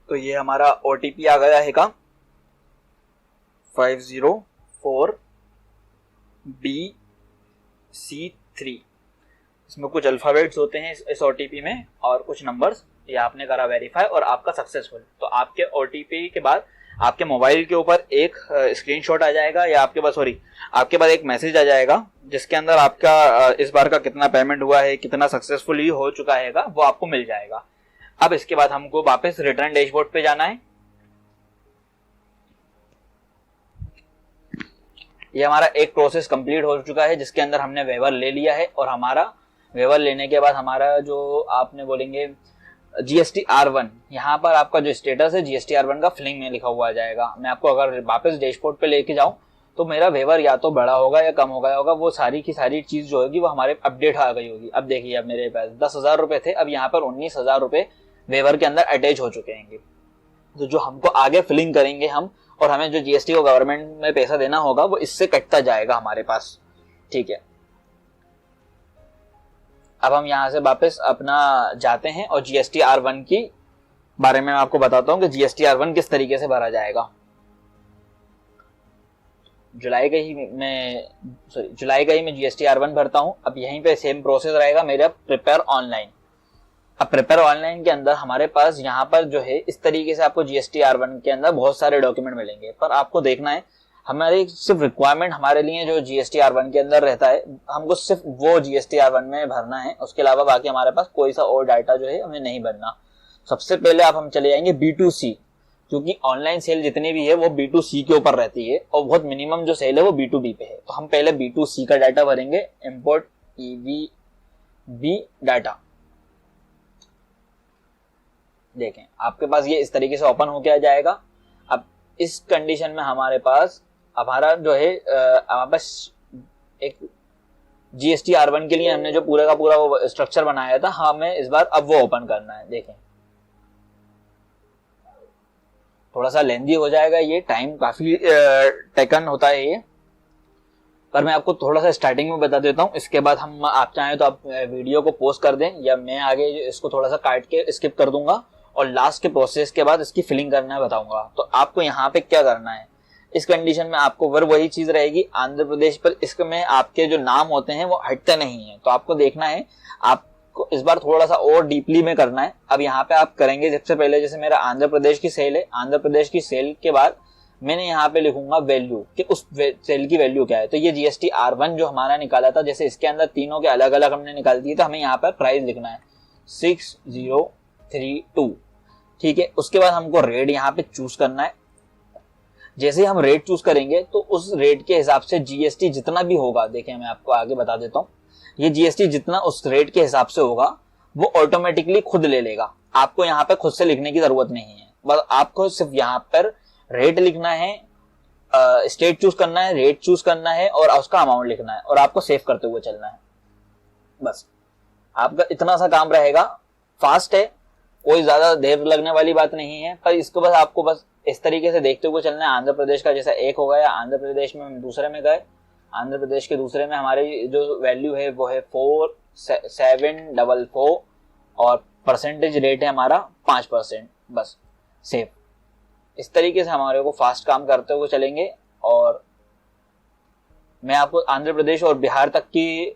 तो ये हमारा ओटीपी आ गया है का 504BC3। इसमें कुछ अल्फाबेट्स होते हैं इस ओटीपी में और कुछ नंबर्स। ये आपने करा वेरीफाई और आपका सक्सेसफुल। तो आपके ओटीपी के बाद आपके मोबाइल के ऊपर एक स्क्रीनशॉट आ जाएगा या आपके पास एक मैसेज आ जाएगा जिसके अंदर आपका इस बार का कितना पेमेंट हुआ है, कितना सक्सेसफुली हो चुका है वो आपको मिल जाएगा। अब इसके बाद हमको वापस रिटर्न डैशबोर्ड पे जाना है। ये हमारा एक प्रोसेस कंप्लीट हो चुका है जिसके अंदर हमने वेवर ले लिया है। और हमारा वेवर लेने के बाद हमारा जो आपने बोलेंगे जीएसटी R1, यहाँ पर आपका जो स्टेटस है जीएसटी R1 का फिलिंग में लिखा हुआ आ जाएगा। मैं आपको अगर वापस डैशबोर्ड पे लेके जाऊं तो मेरा वेवर या तो बड़ा होगा या कम हो गया होगा। वो सारी की सारी चीज जो होगी वो हमारे अपडेट आ गई होगी। अब देखिए, अब मेरे पास 10,000 रुपए थे, अब यहाँ पर 19,000 रुपए वेवर के अंदर अटैच हो चुके हैं। तो जो हमको आगे फिलिंग करेंगे हम, और हमें जो जीएसटी को गवर्नमेंट में पैसा देना होगा वो इससे कटता जाएगा हमारे पास। ठीक है, अब हम यहां से वापस अपना जाते हैं और जीएसटी R1 की बारे में मैं आपको बताता हूं कि जीएसटी R1 किस तरीके से भरा जाएगा। जुलाई का ही मैं जीएसटी R1 भरता हूं। अब यहीं पे सेम प्रोसेस रहेगा मेरा प्रिपेयर ऑनलाइन। अब प्रिपेयर ऑनलाइन के अंदर हमारे पास यहाँ पर जो है इस तरीके से आपको जीएसटी R1 के अंदर बहुत सारे डॉक्यूमेंट मिलेंगे, पर आपको देखना है हमारी सिर्फ रिक्वायरमेंट हमारे लिए जो जीएसटी R1 के अंदर रहता है हमको सिर्फ वो जीएसटी R1 में भरना है। उसके अलावा बाकी हमारे पास कोई सा और डाटा जो है हमें नहीं भरना। सबसे पहले आप हम चले जाएंगे B2C, क्योंकि ऑनलाइन सेल जितनी भी है वो B2C के ऊपर रहती है और बहुत मिनिमम जो सेल है वो B2B पे है। तो हम पहले B2C का डाटा भरेंगे। Import EVB data. देखें, आपके पास ये इस तरीके से ओपन होके आ जाएगा। अब इस कंडीशन में हमारे पास हमारा जो है हमारे पास एक जीएसटी R1 के लिए हमने जो पूरा का पूरा वो स्ट्रक्चर बनाया था, हमें इस बार अब वो ओपन करना है। देखें, थोड़ा सा लेंदी हो जाएगा, ये टाइम काफी टेकन होता है ये, पर मैं आपको थोड़ा सा स्टार्टिंग में बता देता हूँ। इसके बाद हम आप चाहें तो आप वीडियो को पोस्ट कर दें या मैं आगे इसको थोड़ा सा काट के स्किप कर दूंगा और लास्ट के प्रोसेस के बाद इसकी फिलिंग करना बताऊंगा। तो आपको यहाँ पे क्या करना है, इस कंडीशन में आपको वही चीज रहेगी आंध्र प्रदेश पर। इसमें आपके जो नाम होते हैं वो हटते नहीं है, तो आपको देखना है, आपको इस बार थोड़ा सा और डीपली में करना है। अब यहाँ पे आप करेंगे सबसे पहले, जैसे मेरा आंध्र प्रदेश की सेल है, आंध्र प्रदेश की सेल के बाद मैंने यहाँ पे लिखूंगा वैल्यू कि उस सेल की वैल्यू क्या है। तो ये जीएसटी R1 जो हमारा निकाला था, जैसे इसके अंदर तीनों के अलग अलग हमने निकाल दिए, तो हमें यहाँ पर प्राइस लिखना है 6032। ठीक है, उसके बाद हमको रेट यहाँ पे चूज करना है। जैसे ही हम रेट चूज करेंगे तो उस रेट के हिसाब से जीएसटी जितना भी होगा, देखिए मैं आपको आगे बता देता हूँ, ये जीएसटी जितना उस रेट के हिसाब से होगा वो ऑटोमेटिकली खुद ले लेगा। आपको यहाँ पे खुद से लिखने की जरूरत नहीं है, बस आपको सिर्फ यहाँ पर रेट लिखना है, स्टेट चूज करना है, रेट चूज करना है और उसका अमाउंट लिखना है और आपको सेव करते हुए चलना है। बस आपका इतना सा काम रहेगा। फास्ट है, कोई ज्यादा देर लगने वाली बात नहीं है, पर इसको बस आपको बस इस तरीके से देखते हुए चलना है। आंध्र प्रदेश का जैसा एक हो गया, आंध्र प्रदेश में हम दूसरे में गए, आंध्र प्रदेश के दूसरे में हमारी जो वैल्यू है वो है 4744 और परसेंटेज रेट है हमारा 5%। बस सेव। इस तरीके से हमारे को फास्ट काम करते हुए चलेंगे और मैं आपको आंध्र प्रदेश और बिहार तक की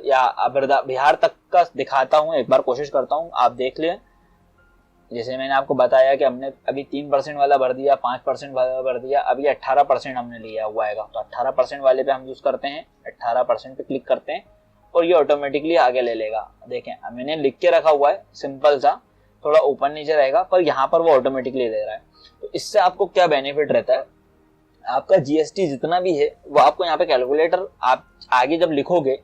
या बिहार तक का दिखाता हूं, एक बार कोशिश करता हूं, आप देख लें। जैसे मैंने आपको बताया कि हमने अभी 3% वाला भर दिया, 5% वाला भर दिया, अभी 18% हमने लिया हुआ है। तो 18% वाले पे हम यूज करते हैं, 18% पे क्लिक करते हैं और ये ऑटोमेटिकली आगे ले लेगा। देखें मैंने लिख के रखा हुआ है, सिंपल सा, थोड़ा ऊपर नीचे रहेगा पर यहाँ पर वो ऑटोमेटिकली ले रहा है। तो इससे आपको क्या बेनिफिट रहता है, आपका जीएसटी जितना भी है वो आपको यहाँ पे कैलकुलेटर आप आगे जब लिखोगे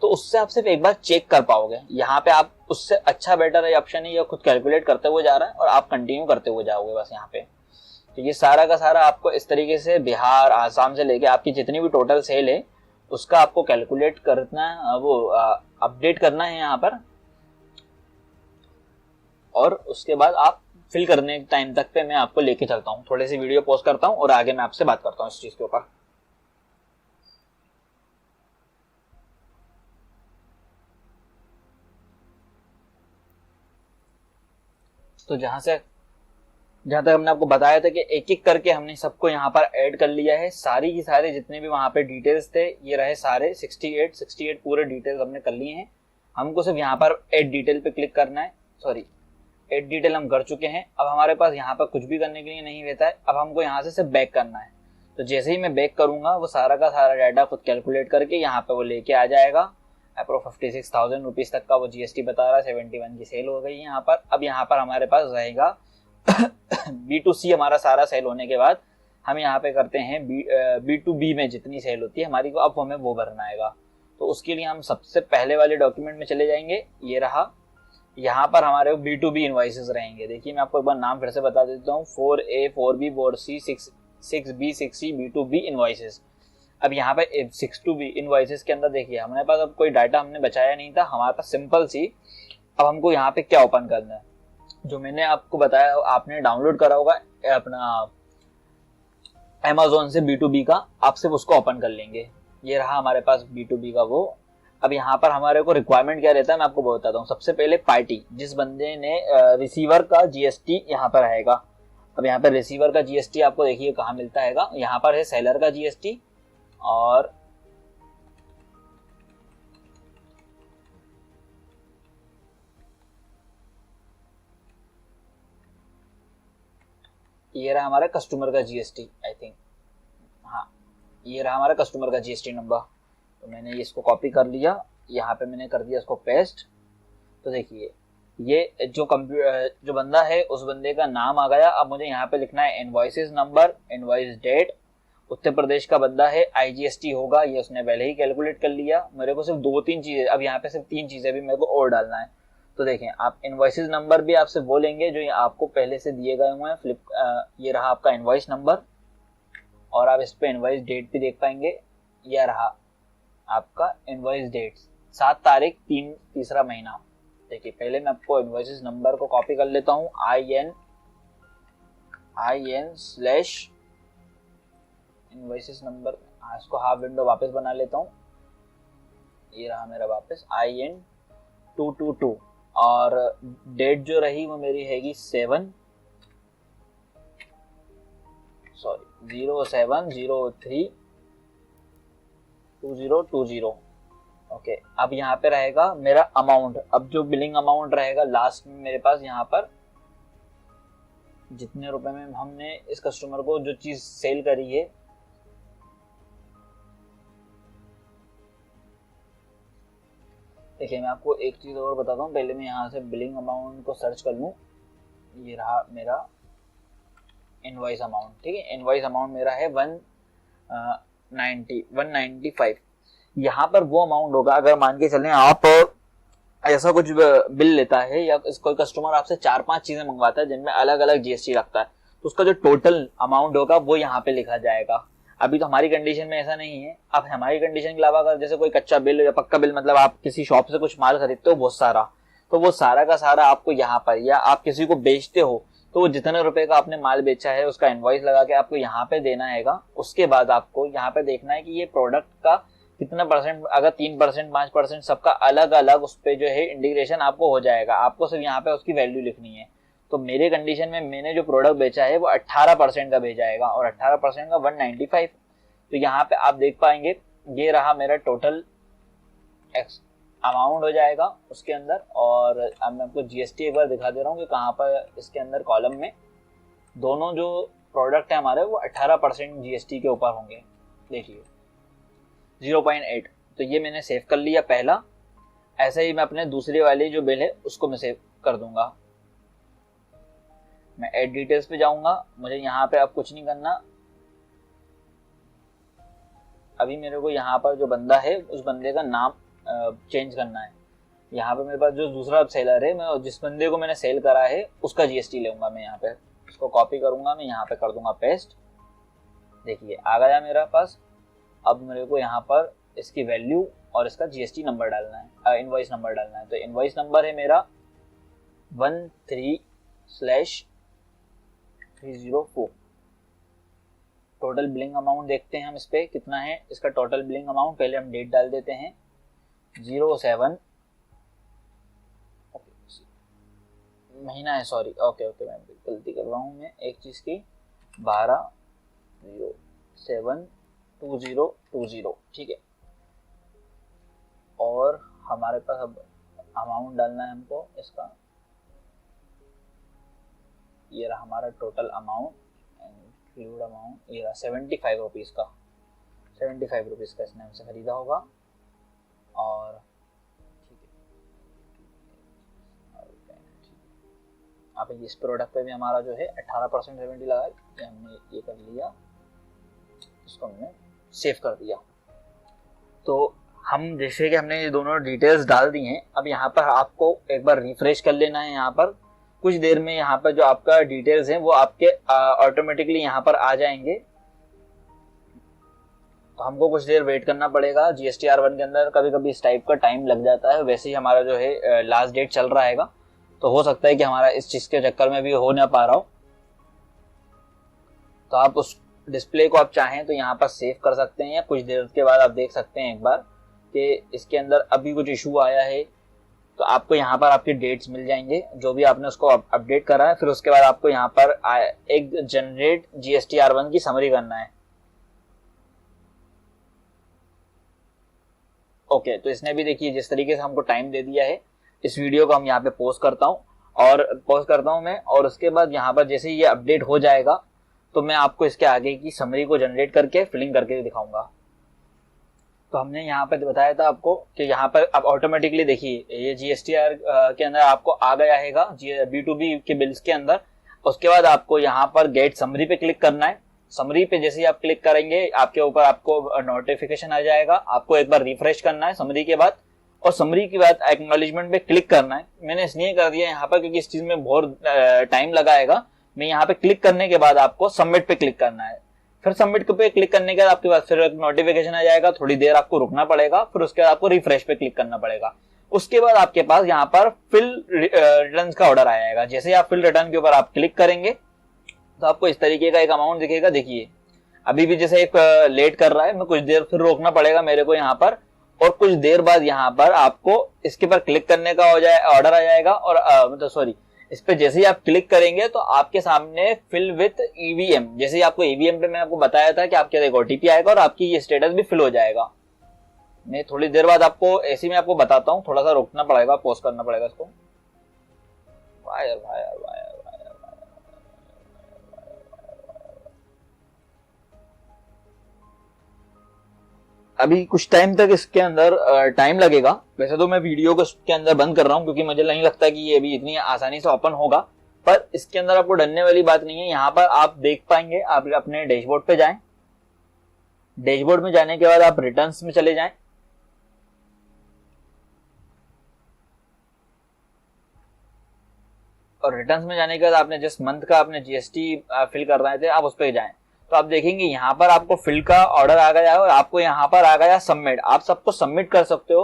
तो उससे आप सिर्फ एक बार चेक कर पाओगे। यहाँ पे आप उससे अच्छा बेटर है ऑप्शन है, या खुद कैलकुलेट करते हुए जा रहा है और आप कंटिन्यू करते हुए जाओगे बस यहाँ पे। तो ये सारा का सारा आपको इस तरीके से बिहार आसाम से लेके आपकी जितनी भी टोटल सेल है उसका आपको कैलकुलेट करना, वो अपडेट करना है यहाँ पर, और उसके बाद आप फिल करने के टाइम तक पे मैं आपको लेके चलता हूँ। थोड़ी सी वीडियो पॉज करता हूँ और आगे मैं आपसे बात करता हूँ इस चीज के ऊपर। तो जहां तक हमने आपको बताया था कि एक एक करके हमने सबको यहाँ पर ऐड कर लिया है, सारी की सारी जितने भी वहां पे डिटेल्स थे ये रहे सारे 68 पूरे डिटेल्स हमने कर लिए हैं। हमको सिर्फ यहाँ पर ऐड डिटेल पे क्लिक करना है, सॉरी ऐड डिटेल हम कर चुके हैं। अब हमारे पास यहाँ पर कुछ भी करने के लिए नहीं रहता है, अब हमको यहाँ से सिर्फ बैक करना है। तो जैसे ही मैं बैक करूंगा वो सारा का सारा डाटा खुद कैलकुलेट करके यहाँ पे वो लेके आ जाएगा। अप्रो 56,000 रुपीज तक का वो जीएसटी बता रहा है, 71 की सेल हो गई यहाँ पर। अब यहाँ पर हमारे पास रहेगा B2C हमारा सारा सेल होने के बाद हम यहाँ पे करते हैं B2B में जितनी सेल होती है हमारी को, अब हमें वो भरना आएगा। तो उसके लिए हम सबसे पहले वाले डॉक्यूमेंट में चले जाएंगे, ये रहा। यहाँ पर हमारे B2B इनवॉइसेस रहेंगे। देखिए मैं आपको एक बार नाम फिर से बता देता हूँ, 4A 4B 4C 6B 6C B2B invoices. अब यहाँ पे 6B इनवॉइसेस के अंदर देखिए हमारे पास अब कोई डाटा हमने बचाया नहीं था, हमारे पास सिंपल सी। अब हमको यहाँ पे क्या ओपन करना है, जो मैंने आपको बताया आपने डाउनलोड करा होगा अपना Amazon से B2B का, आप सिर्फ उसको ओपन कर लेंगे। ये रहा हमारे पास B2B का वो। अब यहाँ पर हमारे को रिक्वायरमेंट क्या रहता है मैं आपको बताता हूँ। सबसे पहले पार्टी, जिस बंदे ने रिसीवर का जीएसटी यहाँ पर आएगा। अब यहाँ पर रिसीवर का जीएसटी आपको देखिए कहाँ मिलता है, यहाँ पर है सेलर का जीएसटी और ये रहा हमारा कस्टमर का जीएसटी, आई थिंक, हाँ ये रहा हमारा कस्टमर का जीएसटी नंबर। तो मैंने इसको कॉपी कर लिया, यहाँ पे मैंने कर दिया इसको पेस्ट। तो देखिए ये जो बंदा है उस बंदे का नाम आ गया। अब मुझे यहाँ पे लिखना है invoices number, invoice date, Uttar Pradesh का बंदा है, आईजीएसटी होगा, ये उसने पहले ही कैलकुलेट कर लिया। मेरे को सिर्फ 2-3 चीजें, अब यहाँ पे सिर्फ 3 चीजें भी मेरे को और डालना है। तो देखें आप इनवॉइसेस नंबर भी आपसे वो लेंगे जो आपको पहले से दिए गए हुए हैं। ये रहा आपका इनवॉइस नंबर और आप इस पे इनवॉइस डेट भी देख पाएंगे। यह रहा आपका इनवॉइस डेट, 7 तारीख 3 महीना। देखिए पहले मैं आपको इनवॉइसेस नंबर को कॉपी कर लेता हूँ, IN स्लैश इनवॉइसेस नंबर, इसको हाफ विंडो वापस बना लेता हूँ। ये रहा मेरा वापस IN 222 और डेट जो रही वो मेरी हैगी 07032020। ओके, अब यहाँ पे रहेगा मेरा अमाउंट। अब जो बिलिंग अमाउंट रहेगा लास्ट में मेरे पास यहाँ पर जितने रुपए में हमने इस कस्टमर को जो चीज सेल करी है, देखिए मैं आपको एक चीज और बताता हूँ। पहले मैं यहाँ से बिलिंग अमाउंट को सर्च कर लूँ। ये रहा मेरा इनवॉइस अमाउंट, ठीक है। इनवॉइस अमाउंट मेरा है 195। यहाँ पर वो अमाउंट होगा, अगर मान के चलें आप ऐसा कुछ बिल लेता है या कोई कस्टमर आपसे 4-5 चीजें मंगवाता है जिनमें अलग अलग जीएसटी लगता है, तो उसका जो टोटल अमाउंट होगा वो यहाँ पे लिखा जाएगा। अभी तो हमारी कंडीशन में ऐसा नहीं है। अब हमारी कंडीशन के अलावा अगर जैसे कोई कच्चा बिल या पक्का बिल, मतलब आप किसी शॉप से कुछ माल खरीदते हो बहुत सारा, तो वो सारा का सारा आपको यहाँ पर, या आप किसी को बेचते हो तो वो जितने रुपए का आपने माल बेचा है उसका इनवॉइस लगा के आपको यहाँ पे देना हैगा। उसके बाद आपको यहाँ पे देखना है कि ये प्रोडक्ट का कितना परसेंट, अगर 3%, 5%, सबका अलग अलग उस पे जो है इंटीग्रेशन आपको हो जाएगा। आपको सिर्फ यहाँ पे उसकी वैल्यू लिखनी है। तो मेरे कंडीशन में मैंने जो प्रोडक्ट बेचा है वो 18% का भेजा है और 18% का 195। तो यहाँ पे आप देख पाएंगे ये रहा मेरा टोटल एक्स अमाउंट हो जाएगा उसके अंदर। और अब मैं आपको जीएसटी एक बार दिखा दे रहा हूँ कि कहाँ पर इसके अंदर कॉलम में दोनों जो प्रोडक्ट है हमारे वो 18% जीएसटी के ऊपर होंगे। देखिए 0.8, तो ये मैंने सेव कर लिया पहला। ऐसे ही मैं अपने दूसरी वाली जो बिल है उसको मैं सेव कर दूंगा। मैं ऐड डिटेल्स पे जाऊंगा। मुझे यहाँ पे अब कुछ नहीं करना। अभी मेरे को यहाँ पर जो बंदा है उस बंदे का नाम चेंज करना है। यहाँ पे मेरे पास जो दूसरा सेलर है, मैं जिस बंदे को मैंने सेल करा है उसका जीएसटी लूंगा। मैं यहाँ पे उसको कॉपी करूंगा, मैं यहाँ पे कर दूंगा पेस्ट। देखिए आ गया मेरा पास। अब मेरे को यहाँ पर इसकी वैल्यू और इसका जीएसटी नंबर डालना है, इनवॉइस नंबर डालना है। तो इनवॉइस नंबर है मेरा 13/304। टोटल बिलिंग अमाउंट देखते हैं हम इस पे कितना है। इसका टोटल बिलिंग अमाउंट, पहले हम डेट डाल देते हैं 07 महीना है, सॉरी, ओके मैं गलती कर रहा हूँ मैं एक चीज की, 12/07/2020, ठीक है। और हमारे पास अब अमाउंट डालना है हमको इसका। ये रहा हमारा टोटल अमाउंट, इंक्लूड अमाउंट, ये रहा 75 रुपीज का। 75 रुपीज का इसने हमसे खरीदा होगा। और ठीक है, अब इस प्रोडक्ट पे भी हमारा जो है 18% 70 लगा, हमने ये कर लिया, इसको हमने सेव कर दिया। तो हम जैसे कि हमने ये दोनों डिटेल्स डाल दी हैं, अब यहाँ पर आपको एक बार रिफ्रेश कर लेना है। यहाँ पर कुछ देर में यहाँ पर जो आपका डिटेल्स हैं वो आपके ऑटोमेटिकली यहाँ पर आ जाएंगे। तो हमको कुछ देर वेट करना पड़ेगा। GSTR1 के अंदर कभी कभी इस टाइप का टाइम लग जाता है। वैसे ही हमारा जो है लास्ट डेट चल रहा हैगा, तो हो सकता है कि हमारा इस चीज के चक्कर में भी हो ना पा रहा हो। तो आप उस डिस्प्ले को आप चाहें तो यहाँ पर सेव कर सकते हैं, या कुछ देर के बाद आप देख सकते हैं एक बार कि इसके अंदर अभी कुछ इशू आया है। तो आपको यहाँ पर आपके डेट्स मिल जाएंगे जो भी आपने उसको अपडेट करा है। फिर उसके बाद आपको यहाँ पर एक जनरेट GSTR1 की समरी करना है। ओके, तो इसने भी देखिए जिस तरीके से हमको टाइम दे दिया है। इस वीडियो को हम यहाँ पे पोस्ट करता हूँ मैं, और उसके बाद यहाँ पर जैसे ये अपडेट हो जाएगा तो मैं आपको इसके आगे की समरी को जनरेट करके फिलिंग करके दिखाऊंगा। तो हमने यहाँ पे बताया था आपको कि यहाँ पर अब ऑटोमेटिकली देखिए ये GSTR के अंदर आपको आ गया हैगा B2B के बिल्स के अंदर। उसके बाद आपको यहाँ पर गेट समरी पे क्लिक करना है। समरी पे जैसे ही आप क्लिक करेंगे आपके ऊपर आपको नोटिफिकेशन आ जाएगा। आपको एक बार रिफ्रेश करना है समरी के बाद, और समरी के बाद एक्नॉलेजमेंट पे क्लिक करना है। मैंने इसलिए कर दिया यहाँ पर क्योंकि इस चीज में बहुत टाइम लगाएगा। मैं यहाँ पे क्लिक करने के बाद आपको सबमिट पे क्लिक करना है। फिर सबमिट पे क्लिक करने के बाद आपके पास फिर एक नोटिफिकेशन आ जाएगा, थोड़ी देर आपको रुकना पड़ेगा, फिर उसके बाद आपको रिफ्रेश पे क्लिक करना पड़ेगा। उसके बाद आपके पास यहाँ पर फिल रिटर्न का ऑर्डर आ जाएगा। जैसे आप फिल रिटर्न के ऊपर आप क्लिक करेंगे तो आपको इस तरीके का एक अमाउंट दिखेगा। देखिए अभी भी जैसे एक लेट कर रहा है, मैं कुछ देर फिर रोकना पड़ेगा मेरे को यहाँ पर, और कुछ देर बाद यहाँ पर आपको इसके पर क्लिक करने का ऑर्डर आ जाएगा। और मतलब सॉरी, इस पे जैसे ही आप क्लिक करेंगे तो आपके सामने फिल विथ EVM, जैसे ही आपको EVM पे मैं आपको बताया था कि आपके एक OTP आएगा और आपकी ये स्टेटस भी फिल हो जाएगा। मैं थोड़ी देर बाद आपको ऐसे में आपको बताता हूँ, थोड़ा सा रोकना पड़ेगा, पॉज करना पड़ेगा इसको। वायर अभी कुछ टाइम तक इसके अंदर टाइम लगेगा। वैसे तो मैं वीडियो को इसके अंदर बंद कर रहा हूँ क्योंकि मुझे नहीं लगता कि ये भी इतनी आसानी से ओपन होगा, पर इसके अंदर आपको डरने वाली बात नहीं है। यहाँ पर आप देख पाएंगे, आप अपने डैशबोर्ड पे जाएं। डैशबोर्ड में जाने के बाद आप रिटर्न्स में चले जाएं। और रिटर्न्स में जाने के बाद आपने जिस मंथ का आपने जीएसटी फिल कर रहे थे आप उस पर जाएं, तो आप देखेंगे यहाँ पर आपको फिल का ऑर्डर आ गया है और आपको यहाँ पर आ गया सबमिट। आप सबको सबमिट कर सकते हो,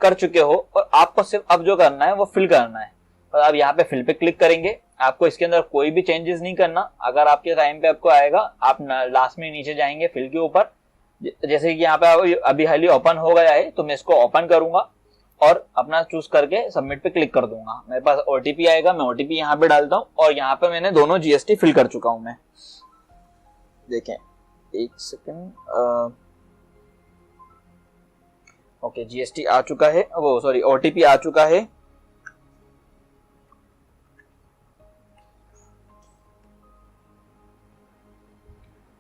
कर चुके हो, और आपको सिर्फ अब जो करना है वो फिल करना है। तो आप यहाँ पे फिल पे क्लिक करेंगे। आपको इसके अंदर कोई भी चेंजेस नहीं करना। अगर आपके टाइम पे आपको आएगा, आप लास्ट में नीचे जाएंगे फिल के ऊपर, जैसे कि यहाँ पे अभी हाली ओपन हो गया है तो मैं इसको ओपन करूंगा और अपना चूज करके सबमिट पे क्लिक कर दूंगा। मेरे पास ओटीपी आएगा, मैं ओटीपी यहाँ पे डालता हूँ और यहाँ पे मैंने दोनों जीएसटी फिल कर चुका हूं मैं। देखें एक सेकंड, ओके जीएसटी आ चुका है, वो सॉरी ओटीपी आ चुका है।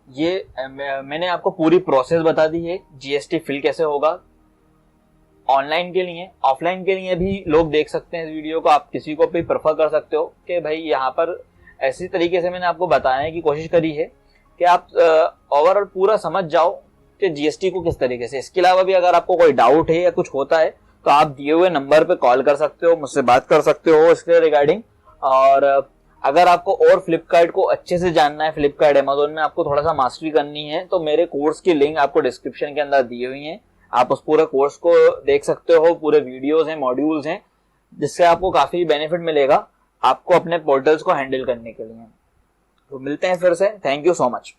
ये मैंने आपको पूरी प्रोसेस बता दी है, जीएसटी फिल कैसे होगा। ऑनलाइन के लिए, ऑफलाइन के लिए भी लोग देख सकते हैं इस वीडियो को। आप किसी को भी प्रेफर कर सकते हो कि भाई यहाँ पर ऐसी तरीके से मैंने आपको बताने की कोशिश करी है कि आप ओवरऑल पूरा समझ जाओ कि जीएसटी को किस तरीके से। इसके अलावा भी अगर आपको कोई डाउट है या कुछ होता है तो आप दिए हुए नंबर पे कॉल कर सकते हो, मुझसे बात कर सकते हो इसके रिगार्डिंग। और अगर आपको और फ्लिपकार्ट को अच्छे से जानना है, फ्लिपकार्ट अमेजोन में आपको थोड़ा सा मास्टरी करनी है, तो मेरे कोर्स की लिंक आपको डिस्क्रिप्शन के अंदर दी हुई है। आप उस पूरे कोर्स को देख सकते हो, पूरे वीडियोस हैं, मॉड्यूल्स हैं, जिससे आपको काफी बेनिफिट मिलेगा आपको अपने पोर्टल्स को हैंडल करने के लिए। तो मिलते हैं फिर से, थैंक यू सो मच।